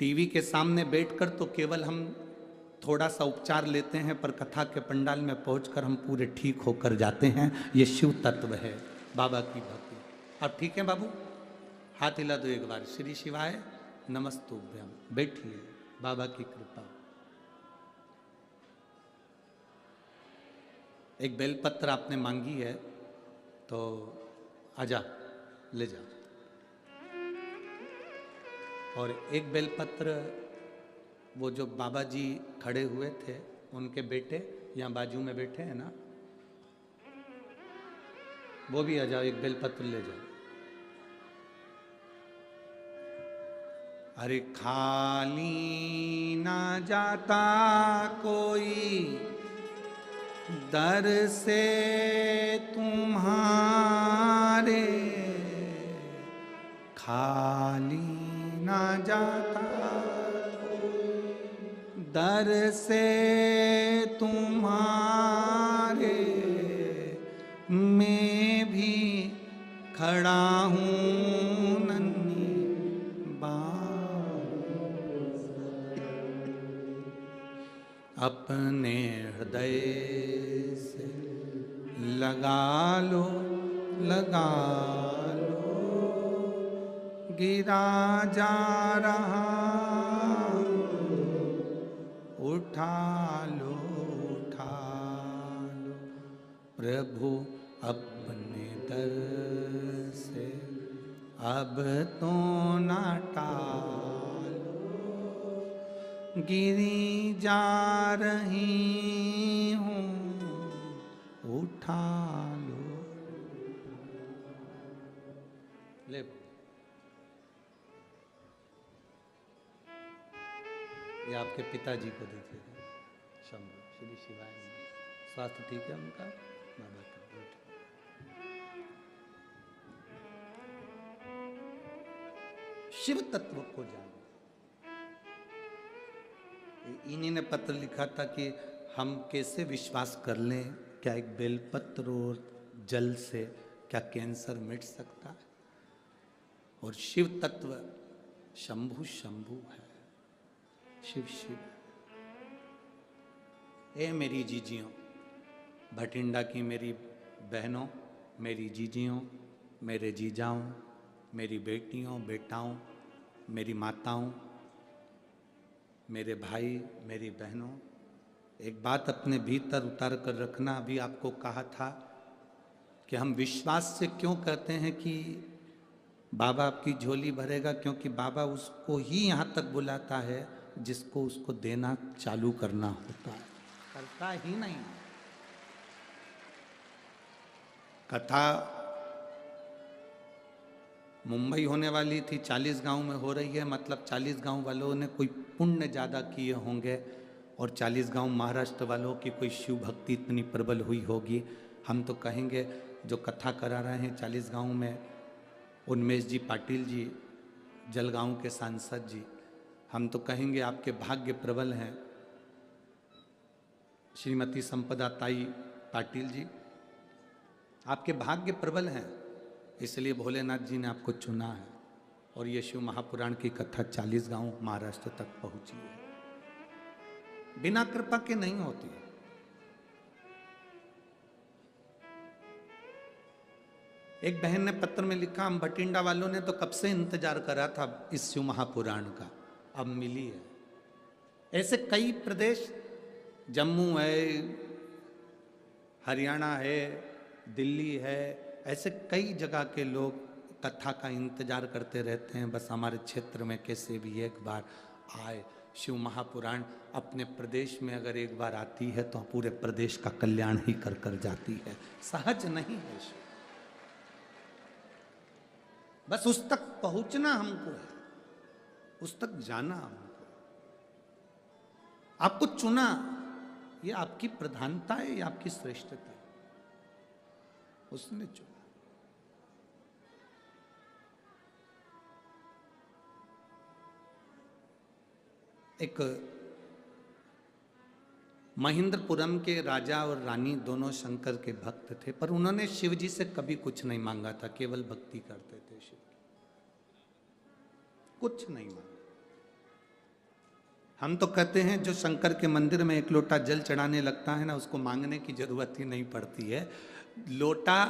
टीवी के सामने बैठकर तो केवल हम थोड़ा सा उपचार लेते हैं, पर कथा के पंडाल में पहुंचकर हम पूरे ठीक होकर जाते हैं। ये शिव तत्व है, बाबा की भक्ति। अब ठीक है बाबू, हाथ हिला दो एक बार। श्री शिवाय नमस्तुभ्यम। बैठिए, बाबा की कृपा। एक बेलपत्र आपने मांगी है तो आजा ले जा। और एक बेलपत्र वो जो बाबा जी खड़े हुए थे उनके बेटे यहाँ बाजू में बैठे हैं ना, वो भी आ जाओ, एक बेलपत्र ले जाओ। अरे खाली ना जाता कोई दर से तुम्हारे, खाली ना जाता दर से तुम्हारे, मैं भी खड़ा हूँ नन्ही अपने हृदय से लगा लो, लगा लो, गिरा जा रहा उठा लो, उठा लो प्रभु अपने दर से अब तो ना टालो, गिरी जा रही हूँ उठा लो। ले ये आपके पिताजी को दीजिएगा। शंभु श्री शिवाय। स्वास्थ्य ठीक है उनका? बाबा का शिव तत्व को जानो। इन्हीं ने पत्र लिखा था कि हम कैसे विश्वास कर लें, क्या एक बेलपत्र और जल से क्या कैंसर मिट सकता है? और शिव तत्व शंभु शंभु है, शिव शिव। ए मेरी जीजियों, भटिंडा की मेरी बहनों, मेरी जीजियों, मेरे जीजाओं, मेरी बेटियों बेटाओं, मेरी माताओं, मेरे भाई मेरी बहनों, एक बात अपने भीतर उतार कर रखना। अभी आपको कहा था कि हम विश्वास से क्यों कहते हैं कि बाबा आपकी झोली भरेगा, क्योंकि बाबा उसको ही यहाँ तक बुलाता है जिसको उसको देना चालू करना होता है, करता ही नहीं। कथा मुंबई होने वाली थी, 40 गांव में हो रही है, मतलब 40 गांव वालों ने कोई पुण्य ज़्यादा किए होंगे और 40 गांव महाराष्ट्र वालों की कोई शिव भक्ति इतनी प्रबल हुई होगी। हम तो कहेंगे जो कथा करा रहे हैं 40 गांव में, उन्मेष जी पाटिल जी, जलगांव के सांसद जी, हम तो कहेंगे आपके भाग्य प्रबल हैं। श्रीमती संपदा ताई पाटिल जी, आपके भाग्य प्रबल हैं, इसलिए भोलेनाथ जी ने आपको चुना है और ये शिव महापुराण की कथा 40 गांव महाराष्ट्र तक पहुंची है। बिना कृपा के नहीं होती। एक बहन ने पत्र में लिखा, हम भटिंडा वालों ने तो कब से इंतजार करा था इस शिव महापुराण का, अब मिली है। ऐसे कई प्रदेश, जम्मू है, हरियाणा है, दिल्ली है, ऐसे कई जगह के लोग कथा का इंतजार करते रहते हैं, बस हमारे क्षेत्र में कैसे भी एक बार आए। शिव महापुराण अपने प्रदेश में अगर एक बार आती है तो पूरे प्रदेश का कल्याण ही कर कर जाती है। सहज नहीं है शिव, बस उस तक पहुंचना हमको है, उस तक जाना हमको। आपको चुना, ये आपकी प्रधानता है, ये आपकी श्रेष्ठता है, उसने चुना। एक महेंद्रपुरम के राजा और रानी दोनों शंकर के भक्त थे, पर उन्होंने शिव जी से कभी कुछ नहीं मांगा था, केवल भक्ति करते थे शिव की, कुछ नहीं मांगा। हम तो कहते हैं जो शंकर के मंदिर में एक लोटा जल चढ़ाने लगता है ना, उसको मांगने की जरूरत ही नहीं पड़ती है, लोटा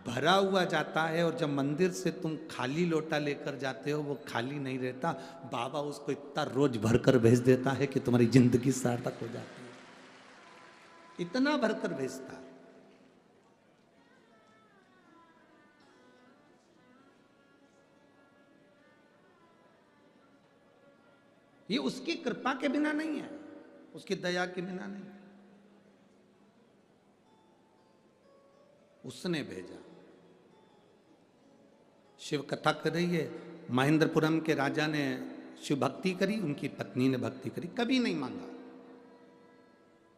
भरा हुआ जाता है। और जब मंदिर से तुम खाली लोटा लेकर जाते हो, वो खाली नहीं रहता, बाबा उसको इतना रोज भरकर भेज देता है कि तुम्हारी जिंदगी सार्थक हो जाती है। इतना भरकर भेजता। ये उसकी कृपा के बिना नहीं है, उसकी दया के बिना नहीं, उसने भेजा। शिव कथा कर रही है, महेंद्रपुरम के राजा ने शिव भक्ति करी, उनकी पत्नी ने भक्ति करी, कभी नहीं मांगा।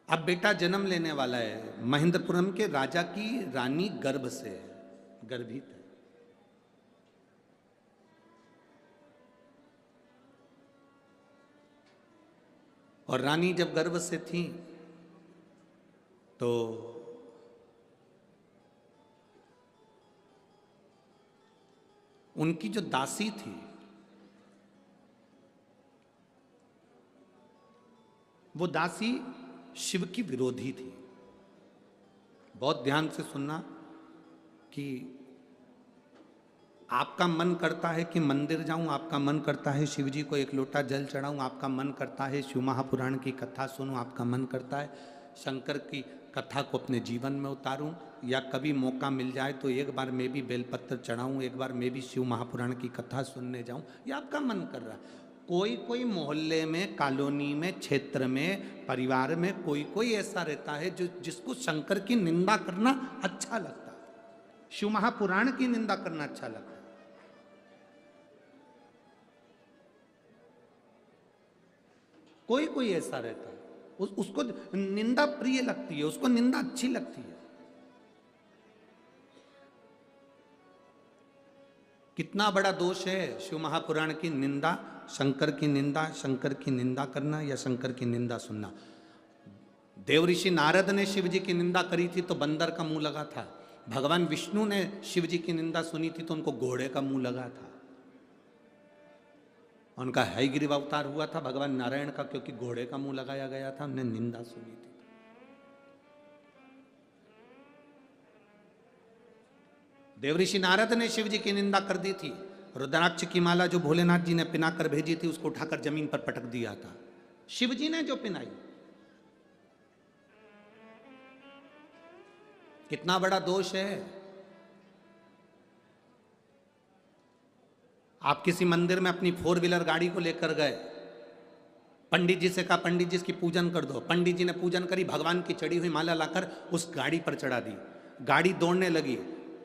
अब बेटा जन्म लेने वाला है, महेंद्रपुरम के राजा की रानी गर्भ से है, गर्भित है। और रानी जब गर्भ से थी तो उनकी जो दासी थी वो दासी शिव की विरोधी थी। बहुत ध्यान से सुनना कि आपका मन करता है कि मंदिर जाऊं, आपका मन करता है शिव जी को एक लोटा जल चढ़ाऊं, आपका मन करता है शिव महापुराण की कथा सुनूं, आपका मन करता है शंकर की कथा को अपने जीवन में उतारूं, या कभी मौका मिल जाए तो एक बार मैं भी बेलपत्र चढ़ाऊं, एक बार मैं भी शिव महापुराण की कथा सुनने जाऊं, ये आपका मन कर रहा है। कोई कोई मोहल्ले में, कॉलोनी में, क्षेत्र में, परिवार में कोई कोई ऐसा रहता है जो जिसको शंकर की निंदा करना अच्छा लगता है, शिव महापुराण की निंदा करना अच्छा लगता है। कोई कोई ऐसा रहता है, उसको निंदा प्रिय लगती है, उसको निंदा अच्छी लगती है। कितना बड़ा दोष है शिव महापुराण की निंदा, शंकर की निंदा, शंकर की निंदा करना या शंकर की निंदा सुनना। देव ऋषि नारद ने शिव जी की निंदा करी थी तो बंदर का मुंह लगा था। भगवान विष्णु ने शिव जी की निंदा सुनी थी तो उनको घोड़े का मुंह लगा था। उनका हयग्रीव अवतार हुआ था भगवान नारायण का, क्योंकि घोड़े का मुंह लगाया गया था, उन्हें निंदा सुनी थी। देवऋषि नारद ने शिव जी की निंदा कर दी थी। रुद्राक्ष की माला जो भोलेनाथ जी ने पिनाकर भेजी थी उसको उठाकर जमीन पर पटक दिया था, शिव जी ने जो पिनाई। कितना बड़ा दोष है। आप किसी मंदिर में अपनी 4 व्हीलर गाड़ी को लेकर गए, पंडित जी से कहा पंडित जी इसकी पूजन कर दो, पंडित जी ने पूजन करी, भगवान की चढ़ी हुई माला लाकर उस गाड़ी पर चढ़ा दी, गाड़ी दौड़ने लगी,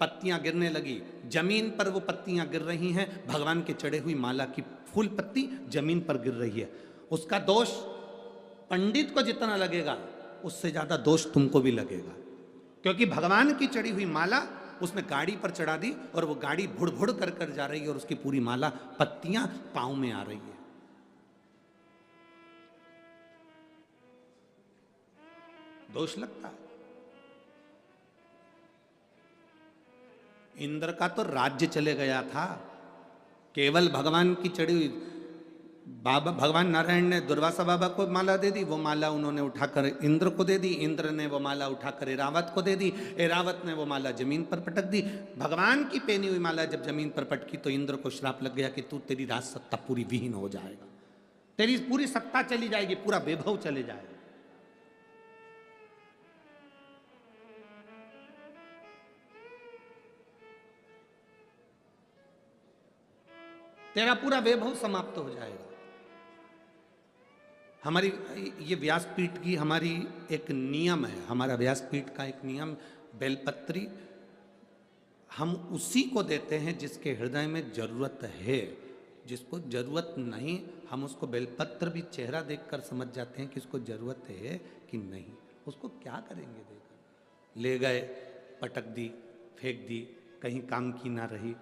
पत्तियां गिरने लगी, जमीन पर वो पत्तियां गिर रही हैं, भगवान के चढ़े हुई माला की फूल पत्ती जमीन पर गिर रही है। उसका दोष पंडित को जितना लगेगा उससे ज्यादा दोष तुमको भी लगेगा, क्योंकि भगवान की चढ़ी हुई माला उसने गाड़ी पर चढ़ा दी और वो गाड़ी भुड़ भुड़ कर कर जा रही है और उसकी पूरी माला पत्तियां पांव में आ रही है। दोष लगता है। इंद्र का तो राज्य चले गया था, केवल भगवान की चढ़ी हुई, बाबा भगवान नारायण ने दुर्वासा बाबा को माला दे दी, वो माला उन्होंने उठाकर इंद्र को दे दी, इंद्र ने वो माला उठाकर एरावत को दे दी, एरावत ने वो माला जमीन पर पटक दी। भगवान की पहनी हुई माला जब जमीन पर पटकी तो इंद्र को श्राप लग गया कि तू, तेरी राज सत्ता पूरी विहीन हो जाएगा, तेरी पूरी सत्ता चली जाएगी, पूरा वैभव चले जाएगा। तेरा पूरा वैभव समाप्त हो जाएगा। हमारी ये व्यासपीठ की हमारी एक नियम है, हमारा व्यासपीठ का एक नियम, बेलपत्री हम उसी को देते हैं जिसके हृदय में जरूरत है, जिसको जरूरत नहीं हम उसको बेलपत्र भी चेहरा देखकर समझ जाते हैं कि इसको जरूरत है कि नहीं। उसको क्या करेंगे देकर, ले गए पटक दी, फेंक दी, कहीं काम की ना रही।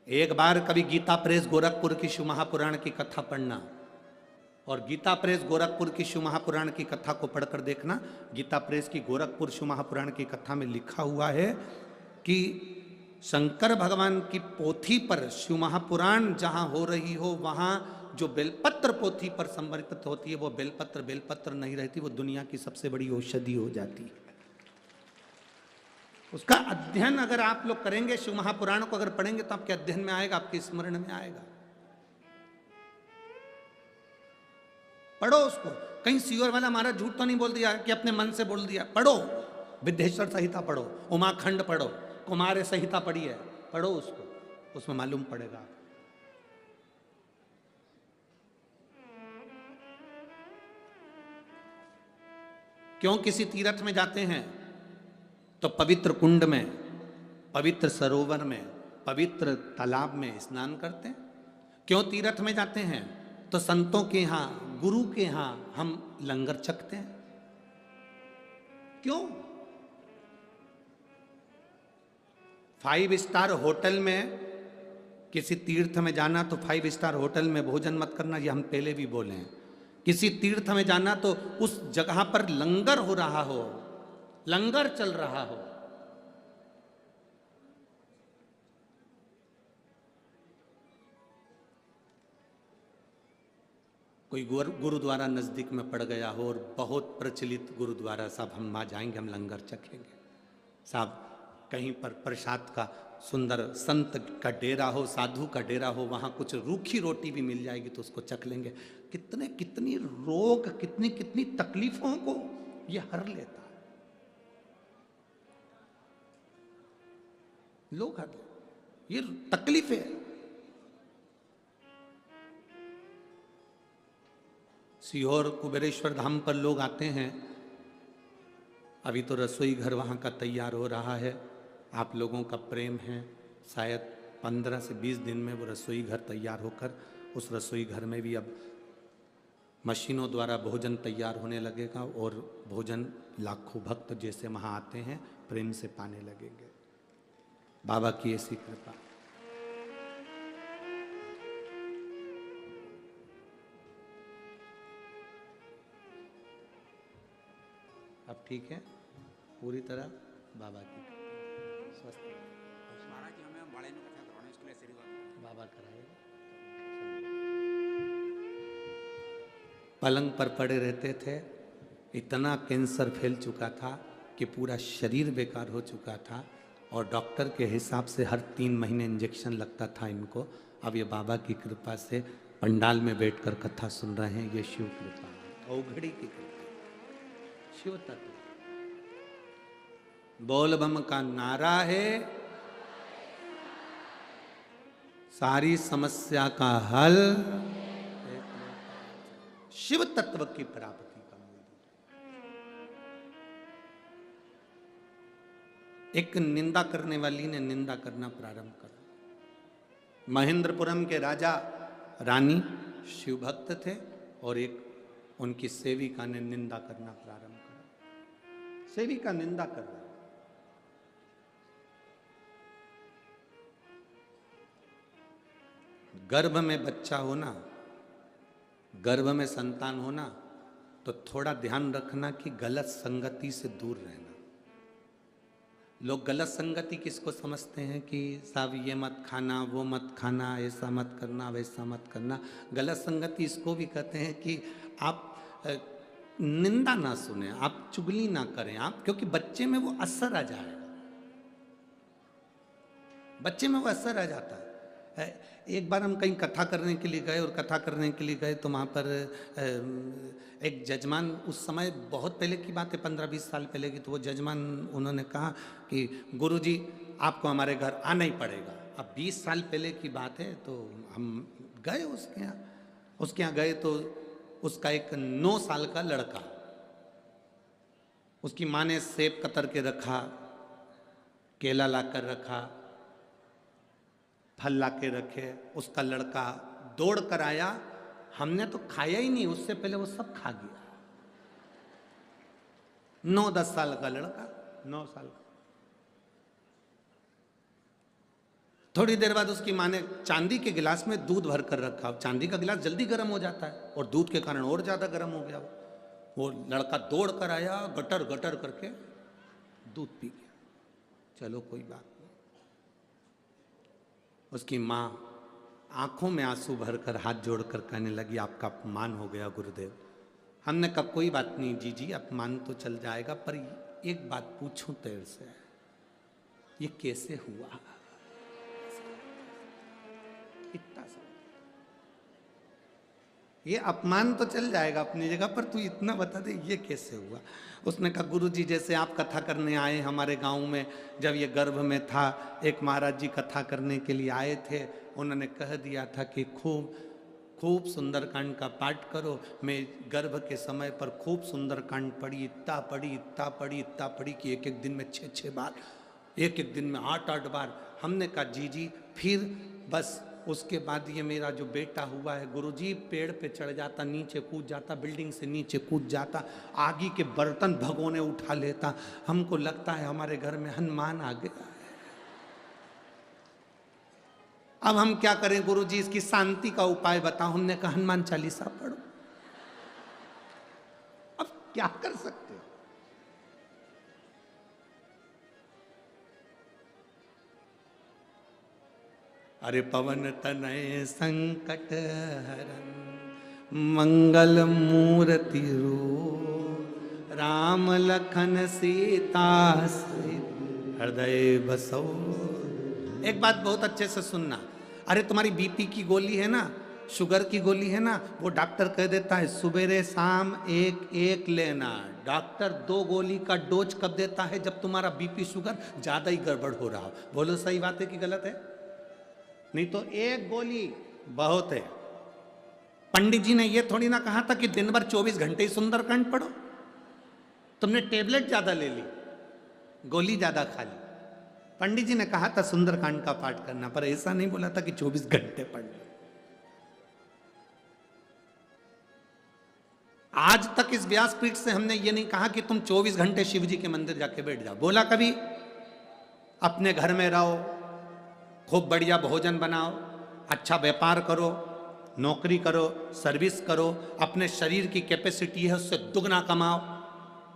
एक बार कभी गीता प्रेस गोरखपुर की शिव महापुराण की कथा पढ़ना, और गीता प्रेस गोरखपुर की शिव महापुराण की कथा को पढ़कर देखना। गीता प्रेस की गोरखपुर शिव महापुराण की कथा में लिखा हुआ है कि शंकर भगवान की पोथी पर शिव महापुराण जहाँ हो रही हो वहाँ जो बेलपत्र पोथी पर समर्पित होती है वो बेलपत्र नहीं रहती, वो दुनिया की सबसे बड़ी औषधि हो जाती है। उसका अध्ययन अगर आप लोग करेंगे, शिव महापुराण को अगर पढ़ेंगे तो आपके अध्ययन में आएगा, आपके स्मरण में आएगा। पढ़ो उसको। कहीं सीओर वाला हमारा झूठ तो नहीं बोल दिया कि अपने मन से बोल दिया। पढ़ो, विद्येश्वर संहिता पढ़ो, उमाखंड पढ़ो, कुमार संहिता पढ़ी है, पढ़ो उसको, उसमें मालूम पड़ेगा। क्यों किसी तीर्थ में जाते हैं तो पवित्र कुंड में, पवित्र सरोवर में, पवित्र तालाब में स्नान करते हैं। क्यों तीर्थ में जाते हैं तो संतों के यहां, गुरु के यहां हम लंगर चखते हैं। क्यों? 5 स्टार होटल में, किसी तीर्थ में जाना तो 5 स्टार होटल में भोजन मत करना, ये हम पहले भी बोले हैं। किसी तीर्थ में जाना तो उस जगह पर लंगर हो रहा हो, लंगर चल रहा हो। कोई गुरुद्वारा नजदीक में पड़ गया हो और बहुत प्रचलित गुरुद्वारा, साहब हम वहां जाएंगे, हम लंगर चखेंगे। साहब कहीं पर प्रसाद का सुंदर संत का डेरा हो, साधु का डेरा हो, वहां कुछ रूखी रोटी भी मिल जाएगी तो उसको चख लेंगे। कितने कितनी रोग, कितनी कितनी तकलीफों को ये हर लेता है। लोग हर लेते, ये तकलीफें है। सीहोर कुबेरेश्वर धाम पर लोग आते हैं। अभी तो रसोई घर वहाँ का तैयार हो रहा है। आप लोगों का प्रेम है, शायद 15 से 20 दिन में वो रसोई घर तैयार होकर, उस रसोई घर में भी अब मशीनों द्वारा भोजन तैयार होने लगेगा और भोजन लाखों भक्त जैसे वहाँ आते हैं प्रेम से पाने लगेंगे। बाबा की ऐसी कृपा। अब ठीक है पूरी तरह बाबा की स्वस्थ बाबा कराएगा। पलंग पर पड़े रहते थे, इतना कैंसर फैल चुका था कि पूरा शरीर बेकार हो चुका था और डॉक्टर के हिसाब से हर 3 महीने इंजेक्शन लगता था इनको। अब ये बाबा की कृपा से पंडाल में बैठकर कथा सुन रहे हैं। ये शिव कृपा है, औघड़ी की कृपा, शिव तत्व। बोल बम का नारा है, सारी समस्या का हल शिव तत्व की प्राप्ति का मूल। एक निंदा करने वाली ने निंदा करना प्रारंभ करा। महेंद्रपुरम के राजा रानी शिव भक्त थे और एक उनकी सेविका ने निंदा करना प्रारंभ करा। सेविका निंदा कर रही, गर्भ में बच्चा होना, गर्भ में संतान होना, तो थोड़ा ध्यान रखना कि गलत संगति से दूर रहना। लोग गलत संगति किसको समझते हैं कि साहब ये मत खाना, वो मत खाना, ऐसा मत करना, वैसा मत करना। गलत संगति इसको भी कहते हैं कि आप निंदा ना सुने, आप चुगली ना करें आप, क्योंकि बच्चे में वो असर आ जाएगा, बच्चे में वो असर आ जाता है। एक बार हम कहीं कथा करने के लिए गए और कथा करने के लिए गए तो वहाँ पर एक जजमान, उस समय बहुत पहले की बात है, 15-20 साल पहले की, तो वो जजमान उन्होंने कहा कि गुरुजी आपको हमारे घर आना ही पड़ेगा। अब 20 साल पहले की बात है तो हम गए उसके यहाँ। उसके यहाँ गए तो उसका एक 9 साल का लड़का, उसकी माँ ने सेब कतर के रखा, केला ला कर रखा, फल ला के रखे। उसका लड़का दौड़ कर आया, हमने तो खाया ही नहीं, उससे पहले वो सब खा गया। 9-10 साल का लड़का, 9 साल का। थोड़ी देर बाद उसकी माँ ने चांदी के गिलास में दूध भर कर रखा। चांदी का गिलास जल्दी गर्म हो जाता है और दूध के कारण और ज्यादा गर्म हो गया। वो लड़का दौड़ कर आया, गटर गटर करके दूध पी गया। चलो कोई बात नहीं। उसकी माँ आंखों में आंसू भरकर हाथ जोड़कर कहने लगी, आपका अपमान हो गया गुरुदेव। हमने कहा कोई बात नहीं जीजी, अपमान तो चल जाएगा, पर एक बात पूछूं तेरे से, ये कैसे हुआ? इतना सा ये अपमान तो चल जाएगा अपनी जगह, पर तू इतना बता दे ये कैसे हुआ। उसने कहा गुरुजी जैसे आप कथा करने आए हमारे गांव में, जब ये गर्भ में था एक महाराज जी कथा करने के लिए आए थे, उन्होंने कह दिया था कि खूब खूब सुंदरकांड का पाठ करो। मैं गर्भ के समय पर खूब सुंदरकांड पढ़ी, इतना पढ़ी इतना पढ़ी इतना पढ़ी कि एक एक दिन में 6-6 बार, एक एक दिन में 8-8 बार। हमने कहा जी जी, फिर बस उसके बाद ये मेरा जो बेटा हुआ है गुरुजी, पेड़ पे चढ़ जाता, नीचे कूद जाता, बिल्डिंग से नीचे कूद जाता, आगे के बर्तन भगोने उठा लेता, हमको लगता है हमारे घर में हनुमान आ गया है। अब हम क्या करें गुरुजी, इसकी शांति का उपाय बताओ। हमने कहा हनुमान चालीसा पढ़ो। अब क्या कर सकते हो। अरे पवन तनय संकट हरन मंगल मूर्ति रूप, राम लखन सीता हृदय बसो। एक बात बहुत अच्छे से सुनना। अरे तुम्हारी बीपी की गोली है ना, शुगर की गोली है ना, वो डॉक्टर कह देता है सुबेरे शाम एक एक लेना। डॉक्टर 2 गोली का डोज कब देता है? जब तुम्हारा बीपी शुगर ज्यादा ही गड़बड़ हो रहा हो। बोलो सही बात है कि गलत है? नहीं तो 1 गोली बहुत है। पंडित जी ने ये थोड़ी ना कहा था कि दिन भर 24 घंटे ही सुंदरकांड पढ़ो। तुमने टेबलेट ज्यादा ले ली, गोली ज्यादा खा ली। पंडित जी ने कहा था सुंदरकांड का पाठ करना, पर ऐसा नहीं बोला था कि 24 घंटे पढ़ लो। आज तक इस व्यासपीठ से हमने ये नहीं कहा कि तुम 24 घंटे शिव जी के मंदिर जाके बैठ जाओ। बोला कभी? अपने घर में रहो, खूब बढ़िया भोजन बनाओ, अच्छा व्यापार करो, नौकरी करो, सर्विस करो, अपने शरीर की कैपेसिटी है उससे दुगना कमाओ।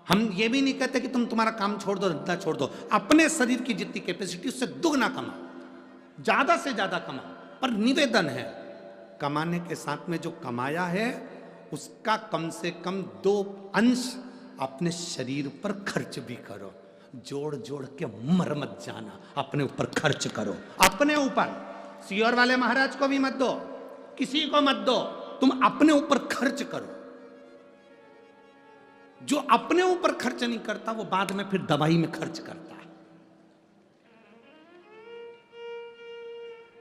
हम ये भी नहीं कहते कि तुम तुम्हारा काम छोड़ दो, धंधा छोड़ दो। अपने शरीर की जितनी कैपेसिटी उससे दुगना कमाओ, ज्यादा से ज्यादा कमाओ। पर निवेदन है, कमाने के साथ में जो कमाया है उसका कम से कम 2 अंश अपने शरीर पर खर्च भी करो। जोड़ जोड़ के मर मत जाना, अपने ऊपर खर्च करो। अपने ऊपर, सियोर वाले महाराज को भी मत दो, किसी को मत दो, तुम अपने ऊपर खर्च करो। जो अपने ऊपर खर्च नहीं करता वो बाद में फिर दवाई में खर्च करता है।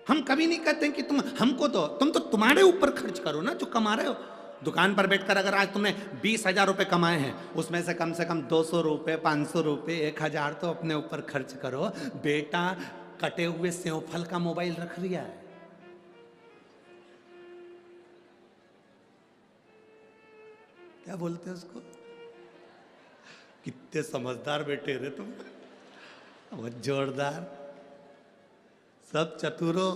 हम कभी नहीं कहते कि तुम हमको दो, तुम तो तुम्हारे ऊपर खर्च करो ना जो कमा रहे हो। दुकान पर बैठकर अगर आज तुमने 20,000 रुपए कमाए हैं, उसमें से कम 200 रुपए, 500 रुपए, 1,000 तो अपने ऊपर खर्च करो। बेटा कटे हुए सेव फल का मोबाइल रख लिया है, क्या बोलते हैं उसको? कितने समझदार बेटे रे तुम, बहुत जोरदार, सब चतुरो।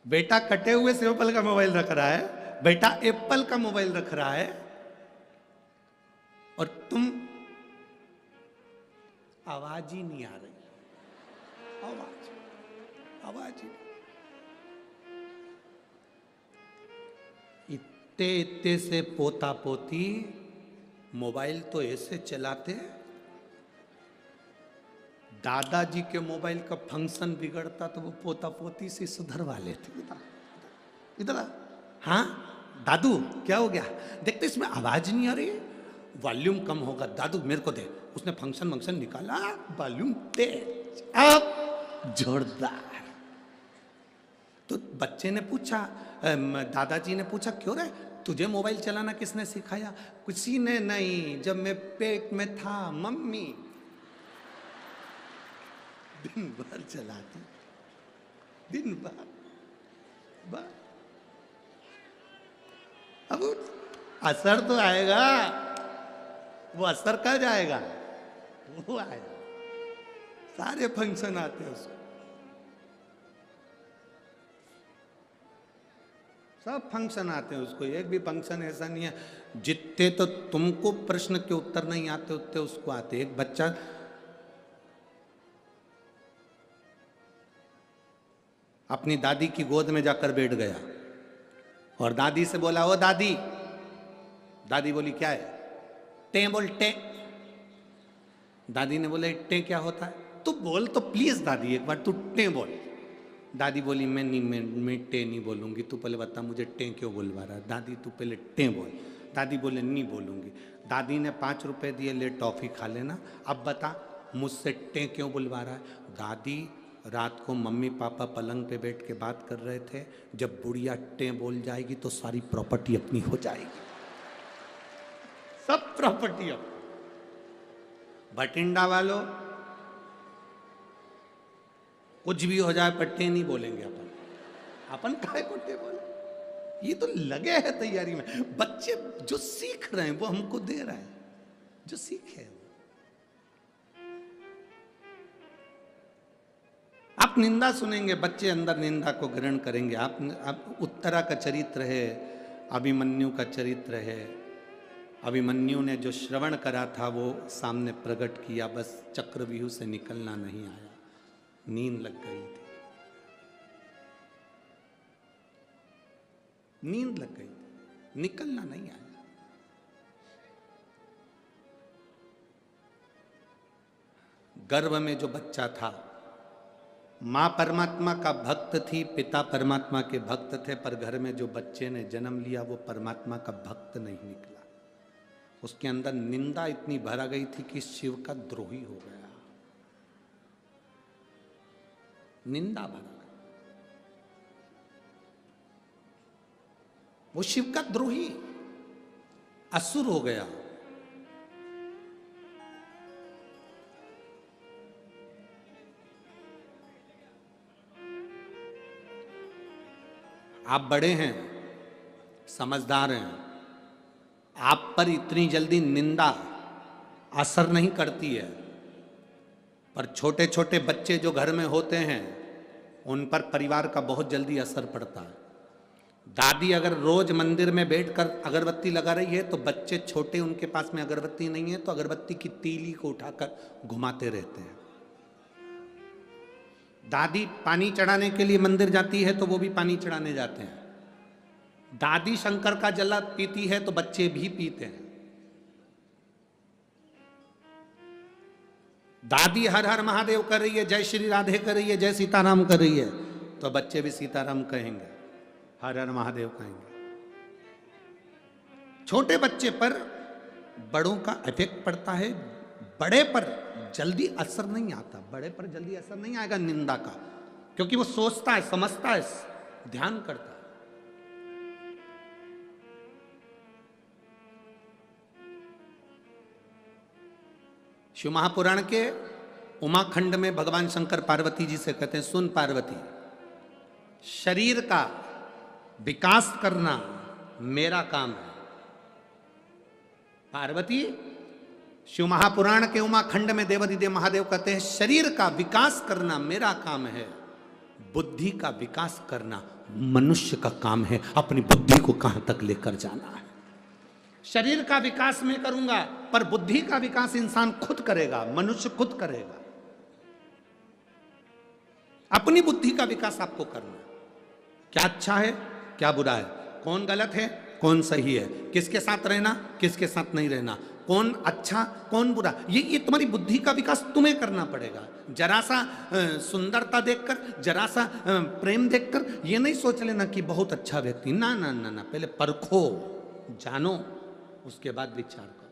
बेटा कटे हुए सेव फल का मोबाइल रख रहा है, बेटा एप्पल का मोबाइल रख रहा है, और तुम आवाज ही नहीं आ रही। आवाज ही। इतने इतने से पोता पोती मोबाइल तो ऐसे चलाते, दादाजी के मोबाइल का फंक्शन बिगड़ता तो वो पोता पोती से सुधरवा लेते। इधर हाँ दादू क्या हो गया, देखते इसमें आवाज नहीं आ रही, वॉल्यूम कम होगा, दादू मेरे को दे। उसने फंक्शन निकाला, वॉल्यूम तेज, अब जोरदार। तो बच्चे ने पूछा, दादाजी ने पूछा क्यों रे, तुझे मोबाइल चलाना किसने सिखाया? किसी ने नहीं, जब मैं पेट में था मम्मी दिन भर चलाती, दिन भर। अब असर तो आएगा, वो असर कब जाएगा? वो आएगा, सारे फंक्शन आते हैं उसको, सब फंक्शन आते हैं उसको। एक भी फंक्शन ऐसा नहीं है जितने तो तुमको प्रश्न के उत्तर नहीं आते उतने उसको आते। एक बच्चा अपनी दादी की गोद में जाकर बैठ गया और दादी से बोला, ओ दादी। दादी बोली क्या है? टे बोल टे। दादी ने बोले टे क्या होता है? तू बोल तो प्लीज दादी, एक बार तू टे बोल। दादी बोली मैं टे नहीं बोलूँगी, तू पहले बता मुझे टे क्यों बुलवा रहा है। दादी तू पहले टे बोल। दादी बोले नहीं बोलूँगी। दादी ने 5 रुपए दिए, ले टॉफ़ी खा लेना, अब बता मुझसे टे क्यों बुलवा रहा है। दादी रात को मम्मी पापा पलंग पे बैठ के बात कर रहे थे, जब बुढ़िया टे बोल जाएगी तो सारी प्रॉपर्टी अपनी हो जाएगी, सब प्रॉपर्टी अपनी। भटिंडा वालों कुछ भी हो जाए पर टे नहीं बोलेंगे अपन काहे को टे बोले। ये तो लगे हैं तैयारी में। बच्चे जो सीख रहे हैं वो हमको दे रहे हैं, जो सीखे। आप निंदा सुनेंगे, बच्चे अंदर निंदा को ग्रहण करेंगे। आप उत्तरा का चरित्र है, अभिमन्यु का चरित्र है। अभिमन्यु ने जो श्रवण करा था वो सामने प्रकट किया, बस चक्रव्यूह से निकलना नहीं आया, नींद लग गई थी, नींद लग गई थी, निकलना नहीं आया। गर्भ में जो बच्चा था, मां परमात्मा का भक्त थी, पिता परमात्मा के भक्त थे, पर घर में जो बच्चे ने जन्म लिया वो परमात्मा का भक्त नहीं निकला। उसके अंदर निंदा इतनी भरा गई थी कि शिव का द्रोही हो गया, निंदा भरा गई। वो शिव का द्रोही असुर हो गया। आप बड़े हैं, समझदार हैं, आप पर इतनी जल्दी निंदा असर नहीं करती है, पर छोटे छोटे बच्चे जो घर में होते हैं उन पर परिवार का बहुत जल्दी असर पड़ता है। दादी अगर रोज मंदिर में बैठकर अगरबत्ती लगा रही है तो बच्चे छोटे, उनके पास में अगरबत्ती नहीं है तो अगरबत्ती की तीली को उठाकर घुमाते रहते हैं। दादी पानी चढ़ाने के लिए मंदिर जाती है तो वो भी पानी चढ़ाने जाते हैं। दादी शंकर का जल पीती है तो बच्चे भी पीते हैं। दादी हर हर महादेव कर रही है, जय श्री राधे कर रही है, जय सीताराम कर रही है, तो बच्चे भी सीताराम कहेंगे, हर हर महादेव कहेंगे। छोटे बच्चे पर बड़ों का इफेक्ट पड़ता है, बड़े पर जल्दी असर नहीं आता। बड़े पर जल्दी असर नहीं आएगा निंदा का, क्योंकि वो सोचता है, समझता है, ध्यान करता है। शिव महापुराण के उमाखंड में भगवान शंकर पार्वती जी से कहते हैं, सुन पार्वती, शरीर का विकास करना मेरा काम है। पार्वती, शिव महापुराण के उमाखंड में देवाधिदेव महादेव कहते हैं, शरीर का विकास करना मेरा काम है, बुद्धि का विकास करना मनुष्य का काम है। अपनी बुद्धि को कहां तक लेकर जाना है। शरीर का विकास मैं करूंगा, पर बुद्धि का विकास इंसान खुद करेगा, मनुष्य खुद करेगा। अपनी बुद्धि का विकास आपको करना है। क्या अच्छा है, क्या बुरा है, कौन गलत है, कौन सही है, किसके साथ रहना, किसके साथ नहीं रहना, कौन अच्छा कौन बुरा, ये तुम्हारी बुद्धि का विकास तुम्हें करना पड़ेगा। जरा सा सुंदरता देखकर, जरा सा प्रेम देखकर ये नहीं सोच लेना कि बहुत अच्छा व्यक्ति, ना ना ना ना, पहले परखो, जानो, उसके बाद विचार करो।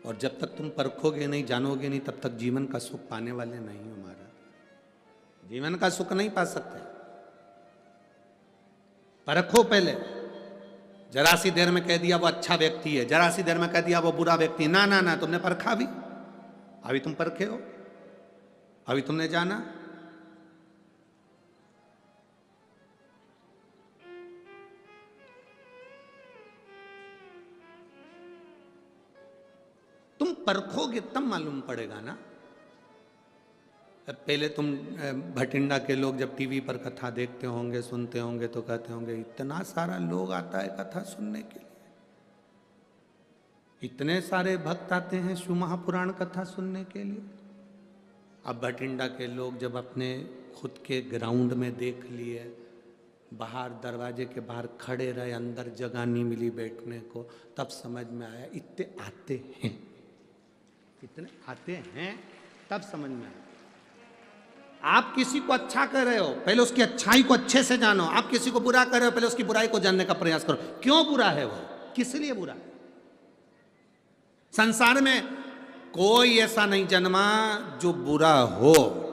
और जब तक तुम परखोगे नहीं, जानोगे नहीं, तब तक जीवन का सुख पाने वाले नहीं हो। महाराज, जीवन का सुख नहीं पा सकते। परखो पहले। जरा सी देर में कह दिया वो अच्छा व्यक्ति है, जरा सी देर में कह दिया वो बुरा व्यक्ति, ना ना ना, तुमने परखा भी? अभी तुम परखे हो, अभी तुमने जाना। तुम परखोगे तब मालूम पड़ेगा ना। पहले तुम भटिंडा के लोग जब टीवी पर कथा देखते होंगे, सुनते होंगे, तो कहते होंगे इतना सारा लोग आता है कथा सुनने के लिए, इतने सारे भक्त आते हैं शिव महापुराण कथा सुनने के लिए। अब भटिंडा के लोग जब अपने खुद के ग्राउंड में देख लिए, बाहर दरवाजे के बाहर खड़े रहे, अंदर जगह नहीं मिली बैठने को, तब समझ में आया इतने आते हैं, इतने आते हैं, तब समझ में आया। आप किसी को अच्छा कर रहे हो, पहले उसकी अच्छाई को अच्छे से जानो। आप किसी को बुरा कर रहे हो, पहले उसकी बुराई को जानने का प्रयास करो। क्यों बुरा है वो, किस लिए बुरा है। संसार में कोई ऐसा नहीं जन्मा जो बुरा हो,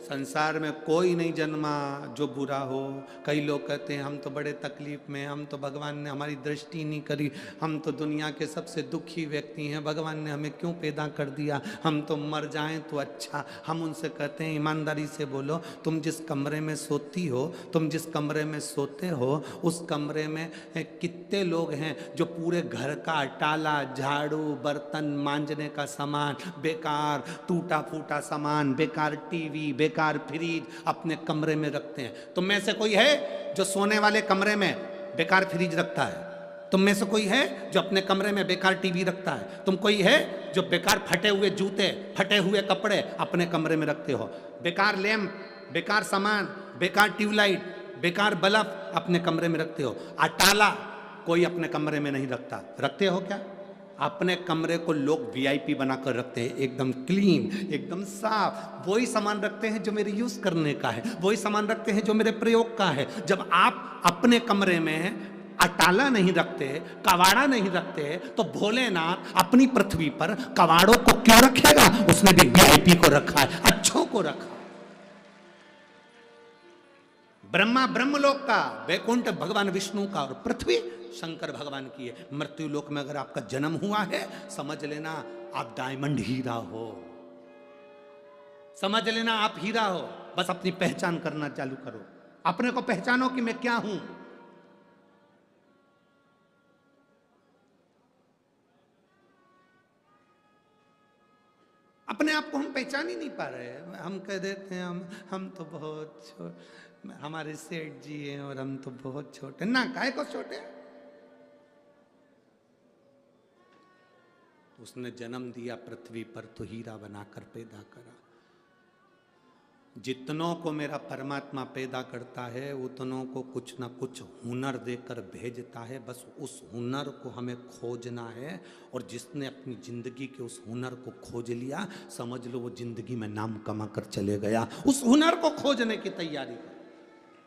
संसार में कोई नहीं जन्मा जो बुरा हो। कई लोग कहते हैं हम तो बड़े तकलीफ में, हम तो भगवान ने हमारी दृष्टि नहीं करी, हम तो दुनिया के सबसे दुखी व्यक्ति हैं, भगवान ने हमें क्यों पैदा कर दिया, हम तो मर जाएं तो अच्छा। हम उनसे कहते हैं ईमानदारी से बोलो, तुम जिस कमरे में सोती हो, तुम जिस कमरे में सोते हो, उस कमरे में कितने लोग हैं जो पूरे घर का टाला, झाड़ू, बर्तन मांजने का सामान, बेकार टूटा फूटा सामान, बेकार टीवी, बेकार फ्रिज अपने कमरे में रखते हैं। तुम में से कोई है जो सोने वाले कमरे में बेकार फ्रिज रखता है? तुम में से कोई है जो अपने कमरे में बेकार टीवी रखता है? तुम कोई है जो बेकार फटे हुए जूते, फटे हुए कपड़े अपने कमरे में रखते हो? बेकार लैंप, बेकार सामान, बेकार ट्यूबलाइट, बेकार बल्ब अपने कमरे में रखते हो? अटाला कोई अपने कमरे में नहीं रखता, रखते हो क्या? अपने कमरे को लोग वीआईपी बनाकर रखते हैं, एकदम क्लीन, एकदम साफ। वही सामान रखते हैं जो मेरे यूज करने का है, वही सामान रखते हैं जो मेरे प्रयोग का है। जब आप अपने कमरे में अटाला नहीं रखते, कवाड़ा नहीं रखते, तो भोलेनाथ अपनी पृथ्वी पर कवाड़ों को क्यों रखेगा? उसने भी वीआईपी को रखा है, अच्छों को रखा। ब्रह्मा ब्रह्मलोक का, वैकुंठ भगवान विष्णु का, और पृथ्वी शंकर भगवान की है। मृत्यु लोक में अगर आपका जन्म हुआ है, समझ लेना आप डायमंड हीरा हो, समझ लेना आप हीरा हो। बस अपनी पहचान करना चालू करो, अपने को पहचानो कि मैं क्या हूं। अपने आप को हम पहचान ही नहीं पा रहे हैं। हम कह देते हैं हम तो बहुत हमारे सेठ जी हैं और हम तो बहुत छोटे। ना, काहे को छोटे? उसने जन्म दिया पृथ्वी पर तो हीरा बनाकर पैदा करा। जितनों को मेरा परमात्मा पैदा करता है, उतनों को कुछ ना कुछ हुनर देकर भेजता है। बस उस हुनर को हमें खोजना है, और जिसने अपनी जिंदगी के उस हुनर को खोज लिया, समझ लो वो जिंदगी में नाम कमा कर चले गया। उस हुनर को खोजने की तैयारी करो,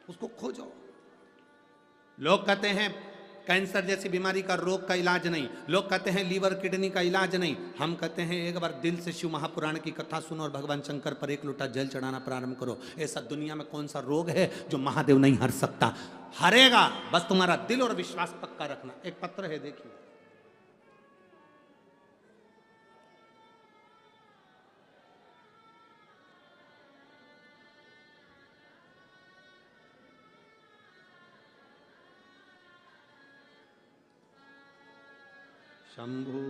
उसको खोजो। लोग कहते हैं कैंसर जैसी बीमारी का रोग का इलाज नहीं, लोग कहते हैं लीवर किडनी का इलाज नहीं। हम कहते हैं एक बार दिल से शिव महापुराण की कथा सुनो और भगवान शंकर पर एक लोटा जल चढ़ाना प्रारंभ करो। ऐसा दुनिया में कौन सा रोग है जो महादेव नहीं हर सकता? हरेगा, बस तुम्हारा दिल और विश्वास पक्का रखना। एक पत्र है, देखिए। शंभु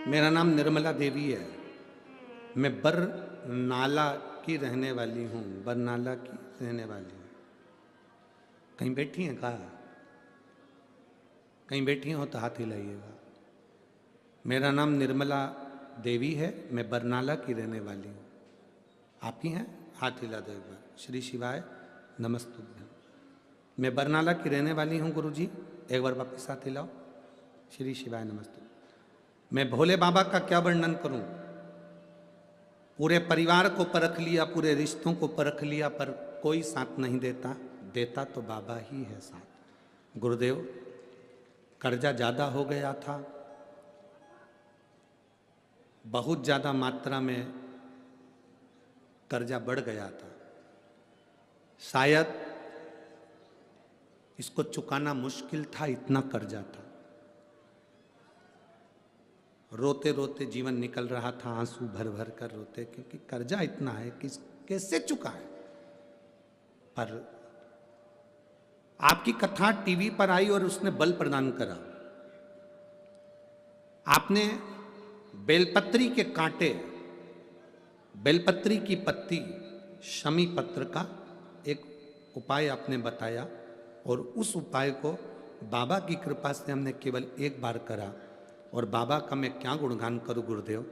मेरा नाम निर्मला देवी है। मैं बरनाला की रहने वाली हूँ, बरनाला की रहने वाली हूँ। कहीं बैठी हैं? कहा कहीं बैठी हो तो हाथ हिलाइएगा। मेरा नाम निर्मला देवी है, मैं बरनाला की रहने वाली हूँ। आप ही हैं? हाथ हिला दो एक बार। श्री शिवाय नमस्तुभ्यं। मैं बरनाला की रहने वाली हूँ गुरुजी, एक बार वापस हाथ हिलाओ। श्री शिवाय नमस्तुभ्यं। मैं भोले बाबा का क्या वर्णन करूं? पूरे परिवार को परख लिया, पूरे रिश्तों को परख लिया, पर कोई साथ नहीं देता। देता तो बाबा ही है साथ। गुरुदेव, कर्जा ज़्यादा हो गया था, बहुत ज़्यादा मात्रा में कर्जा बढ़ गया था। शायद इसको चुकाना मुश्किल था, इतना कर्जा था। रोते रोते जीवन निकल रहा था, आंसू भर भर कर रोते, क्योंकि कर्जा इतना है कि कैसे चुकाए। पर आपकी कथा टीवी पर आई और उसने बल प्रदान करा। आपने बेलपत्री के कांटे, बेलपत्री की पत्ती, शमी पत्र का एक उपाय आपने बताया, और उस उपाय को बाबा की कृपा से हमने केवल एक बार करा। और बाबा का मैं क्या गुणगान करूं गुरुदेव।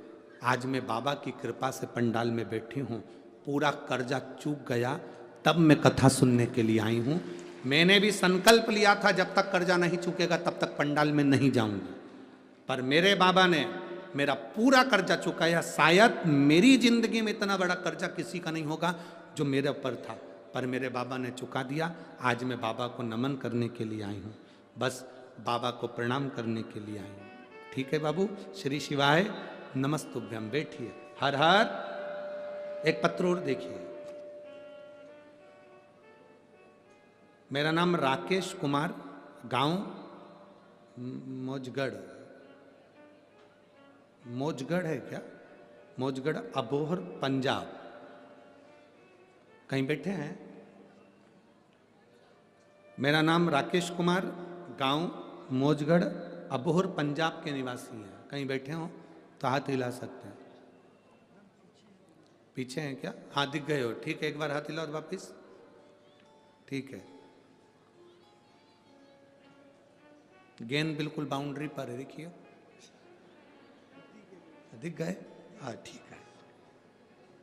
आज मैं बाबा की कृपा से पंडाल में बैठी हूं, पूरा कर्जा चूक गया, तब मैं कथा सुनने के लिए आई हूं। मैंने भी संकल्प लिया था जब तक कर्जा नहीं चुकेगा तब तक पंडाल में नहीं जाऊंगी, पर मेरे बाबा ने मेरा पूरा कर्जा चुकाया। शायद मेरी जिंदगी में इतना बड़ा कर्जा किसी का नहीं होगा जो मेरे ऊपर था, पर मेरे बाबा ने चुका दिया। आज मैं बाबा को नमन करने के लिए आई हूँ, बस बाबा को प्रणाम करने के लिए आई हूँ। ठीक है बाबू, श्री शिवाय नमस्तुभ्यम। बैठिए। हर हर। एक पत्र और देखिए। मेरा नाम राकेश कुमार, गांव मौजगढ़। मौजगढ़ है क्या? मौजगढ़, अबोहर, पंजाब। कहीं बैठे हैं? मेरा नाम राकेश कुमार, गांव मौजगढ़, अबोहर, पंजाब के निवासी हैं। कहीं बैठे हो तो हाथ हिला सकते हैं। पीछे हैं क्या? हाँ, दिख गए हो। ठीक है, एक बार हाथ हिलाओ वापिस। ठीक है, गेंद बिल्कुल बाउंड्री पर है, देखिए। दिख गए? हाँ, ठीक है।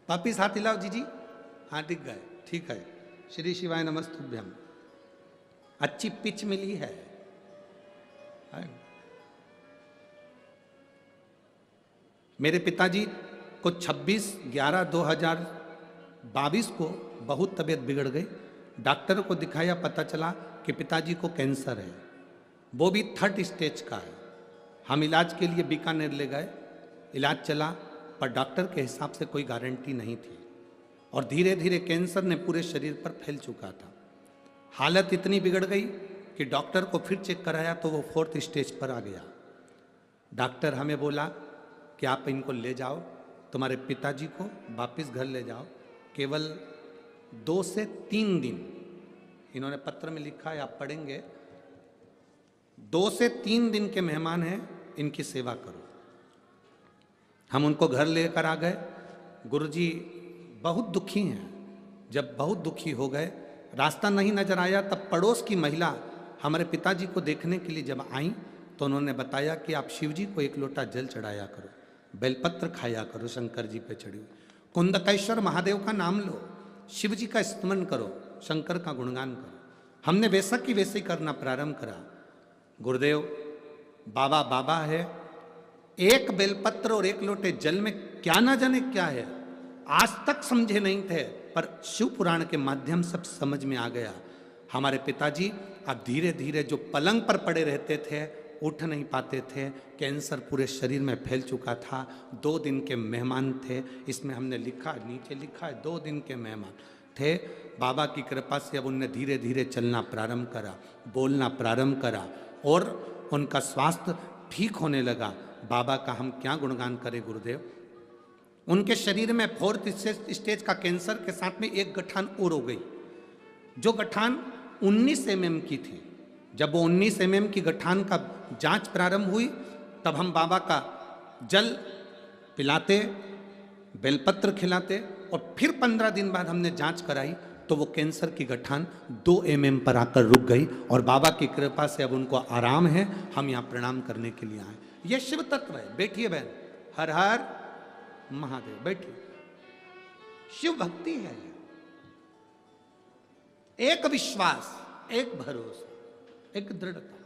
वापिस हाथ हिलाओ जी जी। हाँ, दिख गए। ठीक है। श्री शिवाय नमस्तुभ्यम। अच्छी पिच मिली है। मेरे पिताजी को 26/11/2022 को बहुत तबीयत बिगड़ गई। डॉक्टर को दिखाया, पता चला कि पिताजी को कैंसर है, वो भी 3rd स्टेज का है। हम इलाज के लिए बीकानेर ले गए, इलाज चला, पर डॉक्टर के हिसाब से कोई गारंटी नहीं थी, और धीरे धीरे कैंसर ने पूरे शरीर पर फैल चुका था। हालत इतनी बिगड़ गई कि डॉक्टर को फिर चेक कराया तो वो 4th स्टेज पर आ गया। डॉक्टर हमें बोला कि आप इनको ले जाओ, तुम्हारे पिताजी को वापस घर ले जाओ, केवल 2 से 3 दिन, इन्होंने पत्र में लिखा है, आप पढ़ेंगे, 2 से 3 दिन के मेहमान हैं, इनकी सेवा करो। हम उनको घर लेकर आ गए। गुरुजी बहुत दुखी हैं। जब बहुत दुखी हो गए, रास्ता नहीं नजर आया, तब पड़ोस की महिला हमारे पिताजी को देखने के लिए जब आई तो उन्होंने बताया कि आप शिव जी को 1 लोटा जल चढ़ाया करो, बेलपत्र खाया करो, शंकर जी पे चढ़ी हुई, कुंदकेश्वर महादेव का नाम लो, शिव जी का स्मरण करो, शंकर का गुणगान करो। हमने वैसा की वैसे ही करना प्रारंभ करा। गुरुदेव, बाबा बाबा है। 1 बेलपत्र और 1 लोटे जल में क्या ना जाने क्या है, आज तक समझे नहीं थे, पर शिव पुराण के माध्यम सब समझ में आ गया। हमारे पिताजी अब धीरे धीरे जो पलंग पर पड़े रहते थे, उठ नहीं पाते थे, कैंसर पूरे शरीर में फैल चुका था। 2 दिन के मेहमान थे, इसमें हमने लिखा, नीचे लिखा है 2 दिन के मेहमान थे। बाबा की कृपा से अब उनने धीरे धीरे चलना प्रारंभ करा, बोलना प्रारंभ करा, और उनका स्वास्थ्य ठीक होने लगा। बाबा का हम क्या गुणगान करें गुरुदेव। उनके शरीर में 4th स्टेज का कैंसर के साथ में एक गठान और हो गई, जो गठान 19 mm की थी। जब वो 19 mm की गठान का जांच प्रारंभ हुई, तब हम बाबा का जल पिलाते, बेलपत्र खिलाते, और फिर 15 दिन बाद हमने जांच कराई तो वो कैंसर की गठान 2 mm पर आकर रुक गई, और बाबा की कृपा से अब उनको आराम है। हम यहाँ प्रणाम करने के लिए आए। यह शिव तत्व है। बैठिए बहन। हर हर महादेव। बैठिए। शिव भक्ति है। एक विश्वास, एक भरोसा, एक दृढ़ता।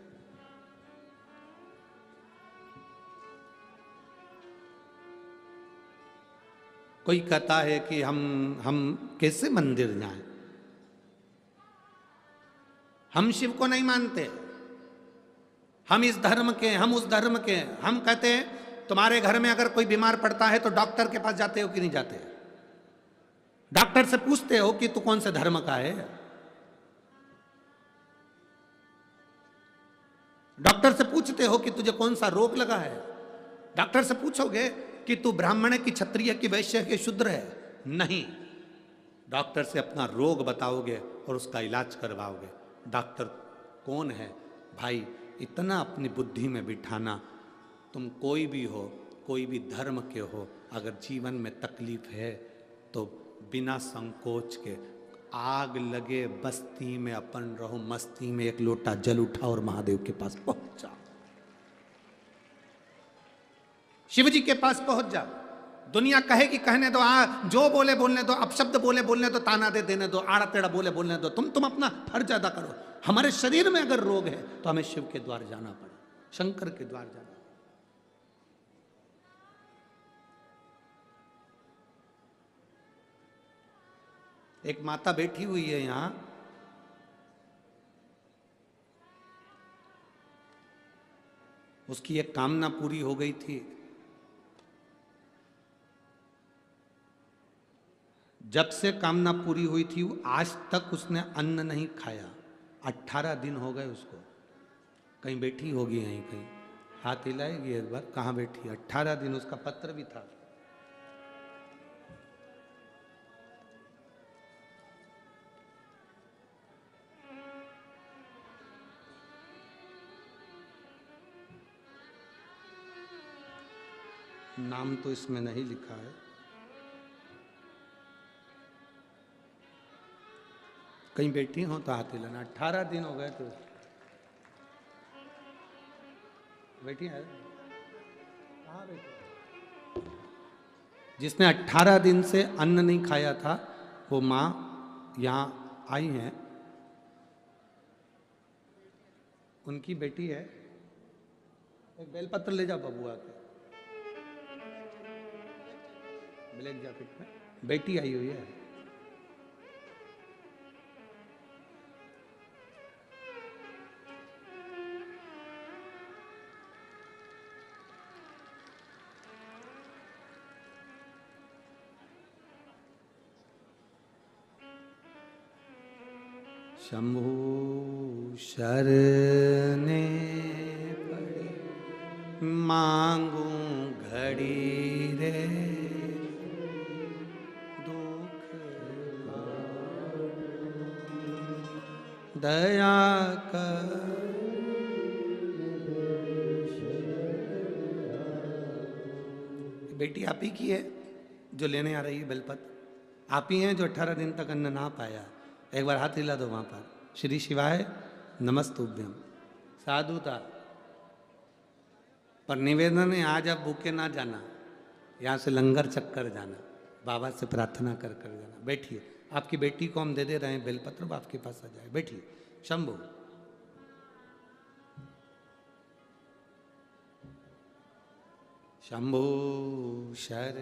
कोई कहता है कि हम कैसे मंदिर जाएं, हम शिव को नहीं मानते, हम इस धर्म के, हम उस धर्म के। हम कहते हैं तुम्हारे घर में अगर कोई बीमार पड़ता है तो डॉक्टर के पास जाते हो कि नहीं जाते? डॉक्टर से पूछते हो कि तू कौन से धर्म का है? डॉक्टर से पूछते हो कि तुझे कौन सा रोग लगा है? डॉक्टर से पूछोगे कि तू ब्राह्मण है कि क्षत्रिय की वैश्य के शूद्र है? नहीं, डॉक्टर से अपना रोग बताओगे और उसका इलाज करवाओगे। डॉक्टर कौन है भाई? इतना अपनी बुद्धि में बिठाना, तुम कोई भी हो, कोई भी धर्म के हो, अगर जीवन में तकलीफ है तो बिना संकोच के, आग लगे बस्ती में अपन रहो मस्ती में, एक लोटा जल उठा और महादेव के पास पहुंच जाओ, शिव जी के पास पहुंच जाओ। दुनिया कहेगी कहने दो, जो बोले बोलने दो, अपशब्द बोले बोलने दो, ताना दे देने दो, आड़ा टेढ़ा बोले बोलने दो, तुम अपना फर्ज अदा करो। हमारे शरीर में अगर रोग है तो हमें शिव के द्वार जाना पड़े, शंकर के द्वार जाना। एक माता बैठी हुई है यहां, उसकी एक कामना पूरी हो गई थी। जब से कामना पूरी हुई थी आज तक उसने अन्न नहीं खाया। 18 दिन हो गए उसको। कहीं बैठी होगी यहीं कहीं, हाथ हिलाएगी एक बार, कहाँ बैठी? 18 दिन। उसका पत्र भी था। नाम तो इसमें नहीं लिखा है। कहीं बैठी हो तो हाथ हिलाना। 18 दिन हो गए तो बैठी है। कहाँ बैठी? जिसने 18 दिन से अन्न नहीं खाया था वो माँ यहाँ आई हैं, उनकी बेटी है। एक बेलपत्र ले जाओ बबुआ के, ब्लैक जैकेट में बेटी आई हुई है। शंभु शरणे पड़ी मांगू घड़ी रे, दुख दया कर। बेटी आप ही की है जो लेने आ रही है बेलपत्र? आप ही हैं जो 18 दिन तक अन्न ना पाया? एक बार हाथ हिला दो वहां पर। श्री शिवाय नमस्तुभ्यम। साधुता पर निवेदन है, आज आप भूखे ना जाना, यहाँ से लंगर चक्कर जाना, बाबा से प्रार्थना कर कर जाना। बैठिए, आपकी बेटी को हम दे रहे हैं बेलपत्र, वो आपके पास आ जाए। बैठिए। शंभु शंभु शर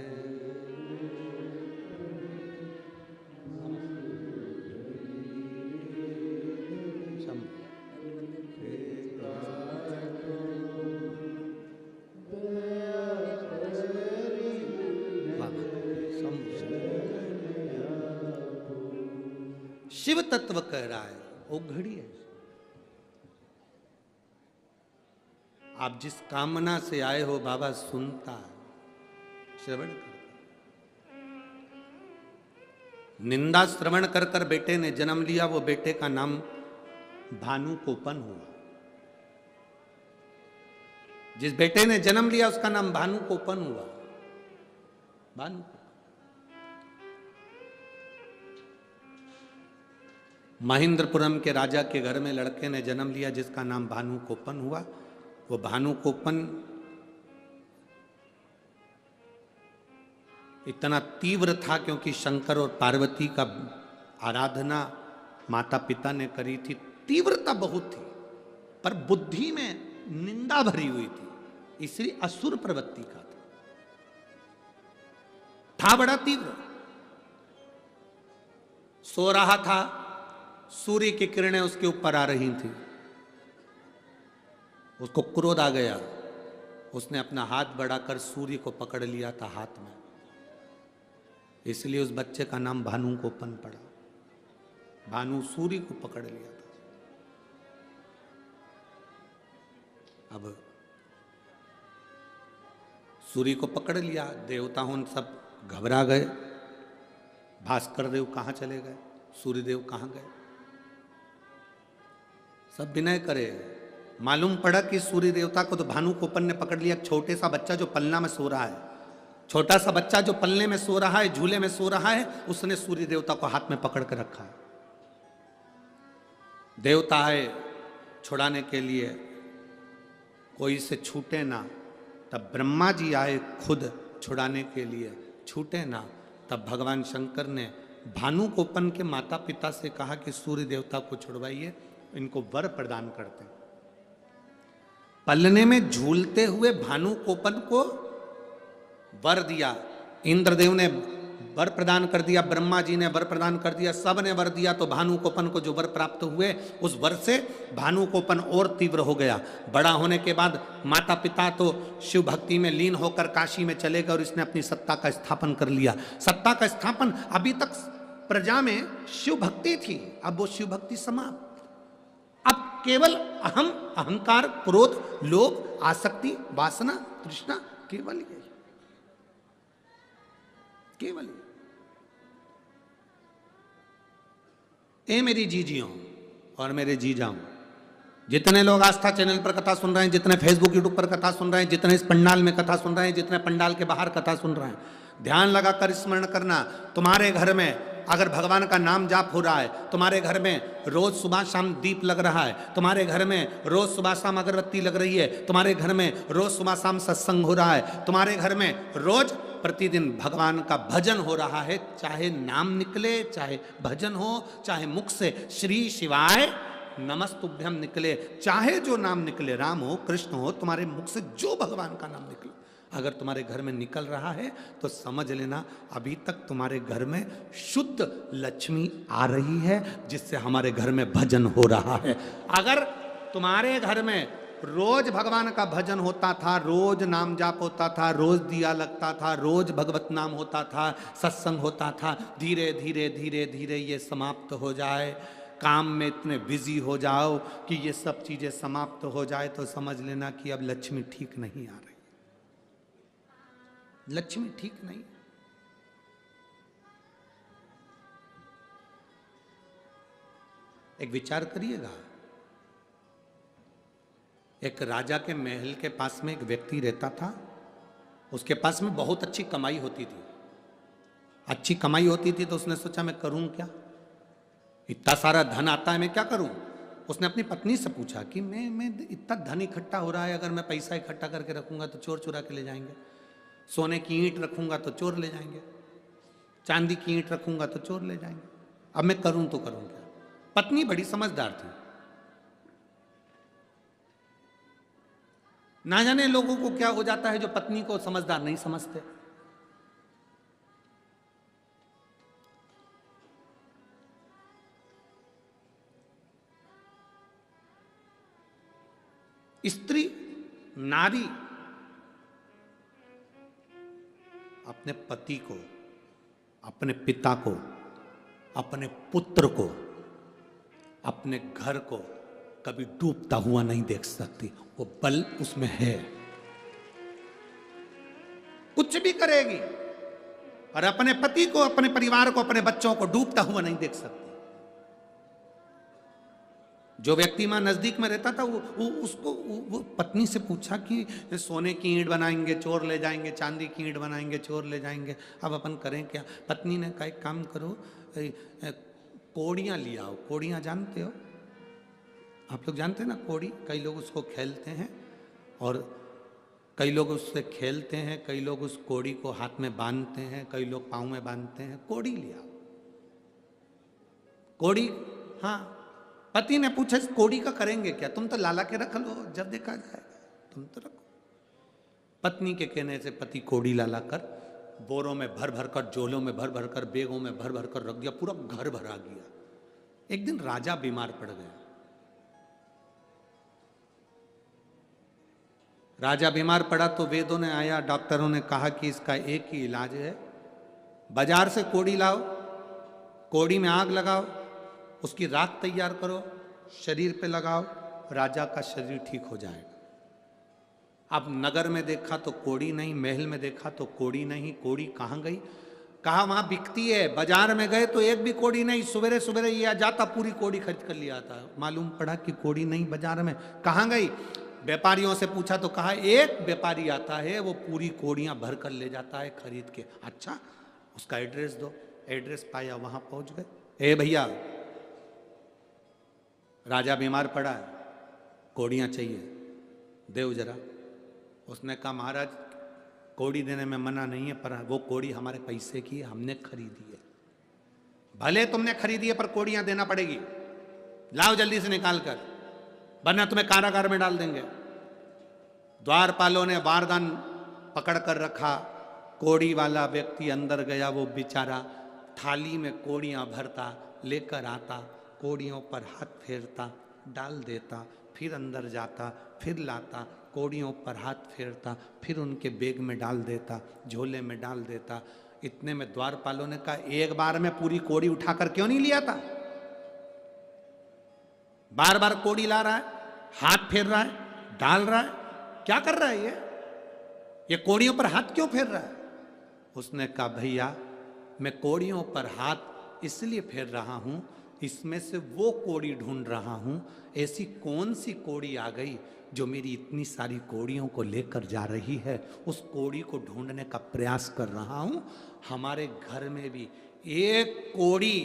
शिव तत्व कह रहा है, वो घड़ी है। आप जिस कामना से आए हो बाबा सुनता है, श्रवण करता। निंदा श्रवण कर कर बेटे ने जन्म लिया, वो बेटे का नाम भानु कोपन हुआ। जिस बेटे ने जन्म लिया उसका नाम भानु कोपन हुआ। भानु महेंद्रपुरम के राजा के घर में लड़के ने जन्म लिया जिसका नाम भानु कोपन हुआ। वो भानु कोपन इतना तीव्र था क्योंकि शंकर और पार्वती का आराधना माता पिता ने करी थी। तीव्रता बहुत थी पर बुद्धि में निंदा भरी हुई थी, इसलिए असुर प्रवृत्ति का था बड़ा तीव्र। सो रहा था, सूर्य की किरणें उसके ऊपर आ रही थी, उसको क्रोध आ गया। उसने अपना हाथ बढ़ाकर सूर्य को पकड़ लिया था हाथ में। इसलिए उस बच्चे का नाम भानु कोपन पड़ा। भानु सूर्य को पकड़ लिया था। अब सूर्य को पकड़ लिया, देवता उन सब घबरा गए। भास्कर देव कहाँ चले गए, सूर्यदेव कहाँ गए, सब विनय करे। मालूम पड़ा कि सूर्य देवता को तो भानु कोपन ने पकड़ लिया। छोटे सा बच्चा जो पलना में सो रहा है, छोटा सा बच्चा जो पलने में सो रहा है, झूले में सो रहा है, उसने सूर्य देवता को हाथ में पकड़ कर रखा है। देवता आए छुड़ाने के लिए, कोई से छूटे ना। तब ब्रह्मा जी आए खुद छुड़ाने के लिए, छूटे ना। तब भगवान शंकर ने भानु कोपन के माता पिता से कहा कि सूर्य देवता को छुड़वाइए, इनको वर प्रदान करते हैं। पलने में झूलते हुए भानु कोपन को वर दिया। इंद्रदेव ने वर प्रदान कर दिया, ब्रह्मा जी ने वर प्रदान कर दिया, सब ने वर दिया। तो भानु कोपन को जो वर प्राप्त हुए, उस वर से भानु कोपन और तीव्र हो गया। बड़ा होने के बाद माता पिता तो शिव भक्ति में लीन होकर काशी में चले गए और इसने अपनी सत्ता का स्थापन कर लिया। सत्ता का स्थापन, अभी तक प्रजा में शिव भक्ति थी, अब वो शिव भक्ति समाप्त। अब केवल अहम, अहंकार, क्रोध, लोभ, आसक्ति, वासना, तृष्णा, केवल यही, केवल ए मेरी जीजियों और मेरे जीजाओं, जितने लोग आस्था चैनल पर कथा सुन रहे हैं, जितने फेसबुक यूट्यूब पर कथा सुन रहे हैं, जितने इस पंडाल में कथा सुन रहे हैं, जितने पंडाल के बाहर कथा सुन रहे हैं, ध्यान लगाकर स्मरण करना। तुम्हारे घर में अगर भगवान का नाम जाप हो रहा है, तुम्हारे घर में रोज सुबह शाम दीप लग रहा है, तुम्हारे घर में रोज सुबह शाम अगरबत्ती लग रही है, तुम्हारे घर में रोज सुबह शाम सत्संग हो रहा है, तुम्हारे घर में रोज प्रतिदिन भगवान का भजन हो रहा है, चाहे नाम निकले, चाहे भजन हो, चाहे मुख से श्री शिवाय नमस्तुभ्यम निकले, चाहे जो नाम निकले, राम हो, कृष्ण हो, तुम्हारे मुख से जो भगवान का नाम निकले, अगर तुम्हारे घर में निकल रहा है तो समझ लेना अभी तक तुम्हारे घर में शुद्ध लक्ष्मी आ रही है, जिससे हमारे घर में भजन हो रहा है। अगर तुम्हारे घर में रोज भगवान का भजन होता था, रोज नाम जाप होता था, रोज दिया लगता था, रोज भगवत नाम होता था, सत्संग होता था, धीरे धीरे धीरे धीरे ये समाप्त हो जाए, काम में इतने बिजी हो जाओ कि ये सब चीजें समाप्त हो जाए, तो समझ लेना कि अब लक्ष्मी ठीक नहीं आ रही, लक्ष्मी ठीक नहीं। एक विचार करिएगा, एक राजा के महल के पास में एक व्यक्ति रहता था, उसके पास में बहुत अच्छी कमाई होती थी। अच्छी कमाई होती थी तो उसने सोचा मैं करूं क्या, इतना सारा धन आता है, मैं क्या करूं। उसने अपनी पत्नी से पूछा कि मैं इतना धन इकट्ठा हो रहा है, अगर मैं पैसा इकट्ठा करके रखूंगा तो चोर चुरा के ले जाएंगे, सोने की ईंट रखूंगा तो चोर ले जाएंगे, चांदी की ईंट रखूंगा तो चोर ले जाएंगे, अब मैं करूं तो करूं क्या। पत्नी बड़ी समझदार थी, ना जाने लोगों को क्या हो जाता है जो पत्नी को समझदार नहीं समझते। स्त्री, नारी अपने पति को, अपने पिता को, अपने पुत्र को, अपने घर को कभी डूबता हुआ नहीं देख सकती। वो बल उसमें है, कुछ भी करेगी, और अपने पति को, अपने परिवार को, अपने बच्चों को डूबता हुआ नहीं देख सकती। जो व्यक्ति मां नजदीक में रहता था वो पत्नी से पूछा कि सोने की ईंट बनाएंगे चोर ले जाएंगे, चांदी की ईंट बनाएंगे चोर ले जाएंगे, अब अपन करें क्या। पत्नी ने कहा एक काम करो, कोड़ियाँ ले आओ। कोड़ियाँ जानते हो आप लोग, जानते हैं ना कोड़ी, कई लोग उसको खेलते हैं और कई लोग उससे खेलते हैं, कई लोग उस कोड़ी को हाथ में बांधते हैं, कई लोग पाँव में बांधते हैं। कोड़ी ले आओ, कोड़ी। हाँ, पति ने पूछा इस कोड़ी का करेंगे क्या, तुम तो लाला के रख लो, जब देखा जाएगा, तुम तो रखो। पत्नी के कहने से पति कोड़ी लाला कर बोरों में भर भर कर, झोलों में भर भर कर, बेगों में भर भर कर रख दिया, पूरा घर भरा गया। एक दिन राजा बीमार पड़ गया। राजा बीमार पड़ा तो वेदों ने आया, डॉक्टरों ने कहा कि इसका एक ही इलाज है, बाजार से कोड़ी लाओ, कोड़ी में आग लगाओ, उसकी राख तैयार करो, शरीर पे लगाओ, राजा का शरीर ठीक हो जाएगा। अब नगर में देखा तो कोड़ी नहीं, महल में देखा तो कोड़ी नहीं, कोड़ी कहाँ गई? कहा वहां बिकती है। बाजार में गए तो एक भी कोड़ी नहीं, सवेरे सवेरे ये आ जाता पूरी कोड़ी खरीद कर लिया आता, मालूम पड़ा कि कोड़ी नहीं बाजार में, कहाँ गई? व्यापारियों से पूछा तो कहा एक व्यापारी आता है, वो पूरी कोड़ियां भर कर ले जाता है खरीद के। अच्छा, उसका एड्रेस दो। एड्रेस पाया, वहां पहुंच गए। ए भैया, राजा बीमार पड़ा है, कोड़ियां चाहिए, देव जरा। उसने कहा महाराज कोड़ी देने में मना नहीं है, पर वो कोड़ी हमारे पैसे की है, हमने खरीदी है। भले तुमने खरीदी है पर कोड़ियां देना पड़ेगी, लाओ जल्दी से निकाल कर, वरना तुम्हें कारागार में डाल देंगे। द्वारपालों ने बारदान पकड़ कर रखा, कोड़ी वाला व्यक्ति अंदर गया, वो बेचारा थाली में कोड़ियां भरता, लेकर आता, कोड़ियों पर हाथ फेरता, डाल देता, फिर अंदर जाता, फिर लाता, कोड़ियों पर हाथ फेरता, फिर उनके बैग में डाल देता, झोले में डाल देता। इतने में द्वारपालों ने कहा एक बार में पूरी कोड़ी उठाकर क्यों नहीं लिया था? बार बार कोड़ी ला रहा है, हाथ फेर रहा है, डाल रहा है, क्या कर रहा है ये कोड़ियों पर हाथ क्यों फेर रहा है? उसने कहा भैया मैं कोड़ियों पर हाथ इसलिए फेर रहा हूं, इसमें से वो कोड़ी ढूंढ रहा हूं, ऐसी कौन सी कोड़ी आ गई जो मेरी इतनी सारी कोड़ियों को लेकर जा रही है, उस कोड़ी को ढूंढने का प्रयास कर रहा हूं। हमारे घर में भी एक कोड़ी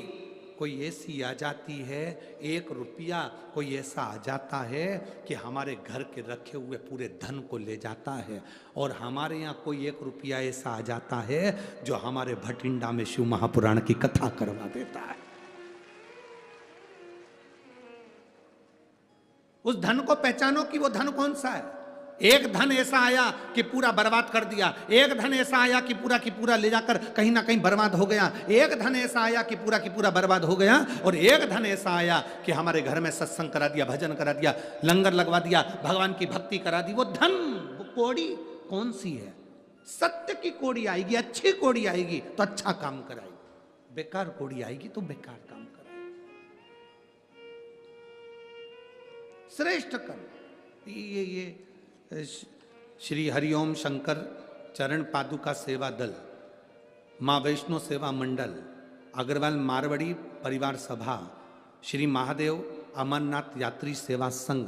कोई ऐसी आ जाती है, 1 रुपया कोई ऐसा आ जाता है कि हमारे घर के रखे हुए पूरे धन को ले जाता है, और हमारे यहाँ कोई 1 रुपया ऐसा आ जाता है जो हमारे भटिंडा में शिव महापुराण की कथा करवा देता है। उस धन को पहचानो कि वो धन कौन सा है। एक धन ऐसा आया कि पूरा बर्बाद कर दिया, एक धन ऐसा आया कि पूरा ले जाकर कहीं ना कहीं बर्बाद हो गया, एक धन ऐसा आया कि पूरा बर्बाद हो गया, और एक धन ऐसा आया कि हमारे घर में सत्संग करा दिया, भजन करा दिया, लंगर लगवा दिया, भगवान की भक्ति करा दी। वो धन, वो कोड़ी कौन सी है? सत्य की कोड़ी आएगी, अच्छी कोड़ी आएगी तो अच्छा काम कराएगी, बेकार कोड़ी आएगी तो बेकार काम कराएगी। श्रेष्ठ कर्म ये श्री हरिओम शंकर चरण पादुका सेवा दल, माँ वैष्णो सेवा मंडल, अग्रवाल मारवाड़ी परिवार सभा, श्री महादेव अमरनाथ यात्री सेवा संघ,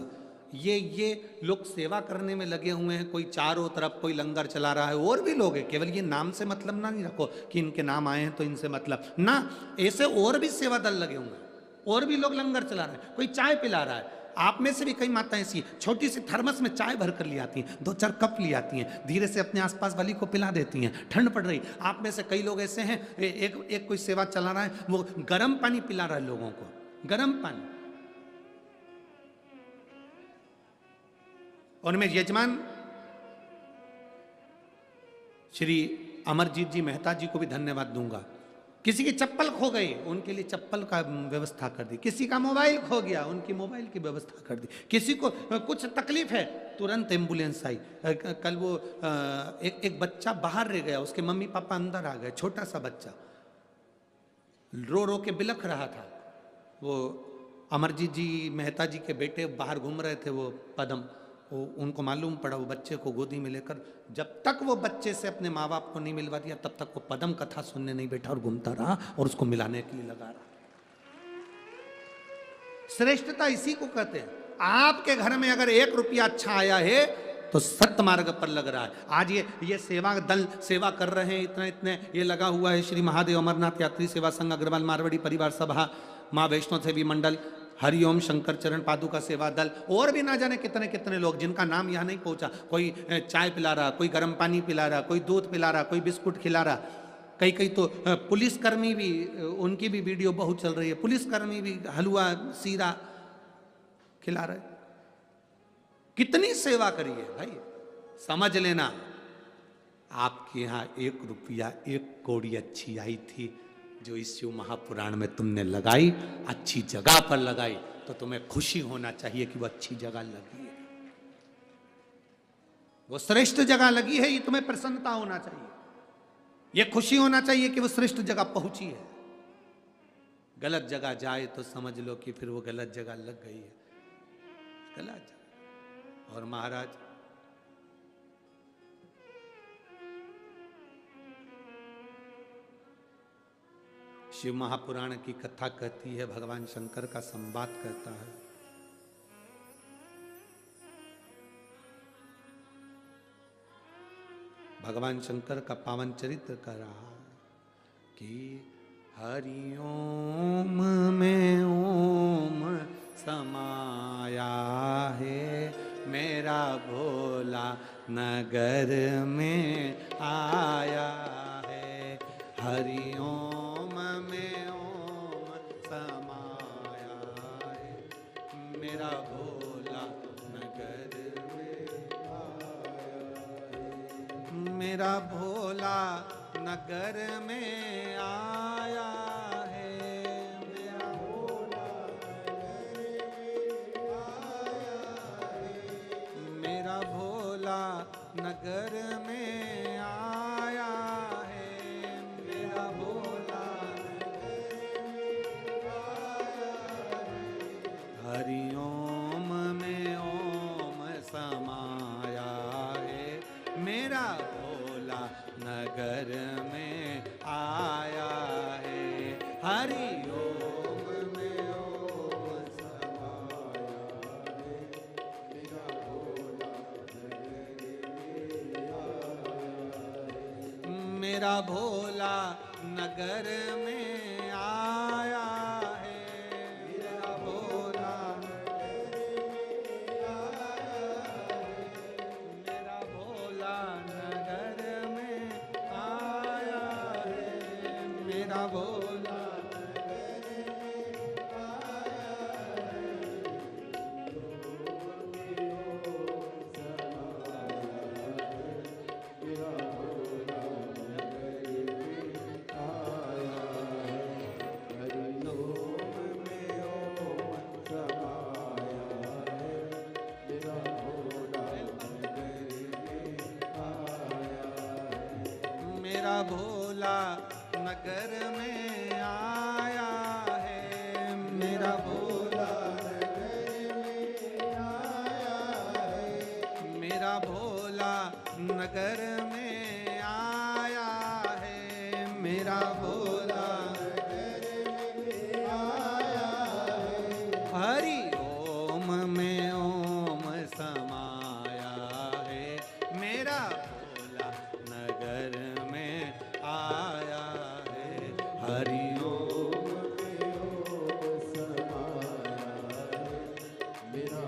ये लोग सेवा करने में लगे हुए हैं। कोई चारों तरफ कोई लंगर चला रहा है, और भी लोग हैं, केवल ये नाम से मतलब ना नहीं रखो कि इनके नाम आए हैं तो इनसे मतलब ना, ऐसे और भी सेवा दल लगे हुए हैं, और भी लोग लंगर चला रहे हैं, कोई चाय पिला रहा है। आप में से भी कई माताएं ऐसी छोटी सी थर्मस में चाय भर कर ले आती हैं, 2-4 कप ले आती हैं, धीरे से अपने आसपास वाली को पिला देती हैं, ठंड पड़ रही। आप में से कई लोग ऐसे हैं, एक कोई सेवा चला रहा है, वो गर्म पानी पिला रहा है लोगों को, गर्म पानी। और मैं यजमान श्री अमरजीत जी मेहता जी को भी धन्यवाद दूंगा। किसी की चप्पल खो गई, उनके लिए चप्पल का व्यवस्था कर दी, किसी का मोबाइल खो गया, उनकी मोबाइल की व्यवस्था कर दी, किसी को कुछ तकलीफ है तुरंत एम्बुलेंस आई। कल वो एक बच्चा बाहर रह गया, उसके मम्मी पापा अंदर आ गए, छोटा सा बच्चा रो रो के बिलख रहा था। वो अमरजीत जी मेहता जी के बेटे बाहर घूम रहे थे, वो पदम, उनको मालूम पड़ा, वो बच्चे को गोदी में लेकर, जब तक वो बच्चे से अपने माँ बाप को नहीं मिलवा दिया तब तक वो पदम कथा सुनने नहीं बैठा और घूमता रहा और उसको मिलाने के लिए लगा रहा। श्रेष्ठता इसी को कहते हैं। आपके घर में अगर 1 रुपया अच्छा आया है तो सत्य मार्ग पर लग रहा है। आज ये सेवा दल सेवा कर रहे हैं, इतने ये लगा हुआ है। श्री महादेव अमरनाथ यात्री सेवा संघ, अग्रवाल मारवाड़ी परिवार सभा, माँ वैष्णो देवी मंडल, हरिओम शंकर चरण पादुका सेवा दल, और भी ना जाने कितने कितने लोग जिनका नाम यहाँ नहीं पहुँचा। कोई चाय पिला रहा, कोई गर्म पानी पिला रहा, कोई दूध पिला रहा, कोई बिस्कुट खिला रहा, कई तो पुलिसकर्मी भी, उनकी भी वीडियो बहुत चल रही है, पुलिसकर्मी भी हलवा सीरा खिला रहे। कितनी सेवा करिए भाई, समझ लेना। आपके यहाँ 1 रुपया 1 कौड़ी अच्छी आई थी, जो इस शिव महापुराण में तुमने लगाई, अच्छी जगह पर लगाई, तो तुम्हें खुशी होना चाहिए कि वो अच्छी जगह लगी है, वो श्रेष्ठ जगह लगी है, ये तुम्हें प्रसन्नता होना चाहिए। ये खुशी होना चाहिए कि वो श्रेष्ठ जगह पहुंची है। गलत जगह जाए तो समझ लो कि फिर वो गलत जगह लग गई है, गलत जगह। और महाराज शिव महापुराण की कथा कहती है, भगवान शंकर का संवाद करता है। भगवान शंकर का पावन चरित्र कर रहा है कि हरि ओम में ओम समाया है, मेरा भोला नगर में आया है। हरि ओम में ओम समाया है, मेरा भोला नगर में आया है। मेरा भोला नगर में आया है, मेरा भोला नगर में आया है, मेरा भोला नगर में आया है। हरि ओम में ओम समाया है, मेरा भोला नगर में आया है। हरि ओम में ओम समाया है, मेरा भोला मेरा भोला नगर में आया है, मेरा भोला मेरा भोला नगर में आया है, मेरा भोला मेरा भोला नगर में आया है, मेरा भोला मेरा भोला नगर में आया है, मेरा भोला हरि ओम में ओम समाया है, मेरा भोला नगर में आया है। हरि ओम में ओम समाया है, मेरा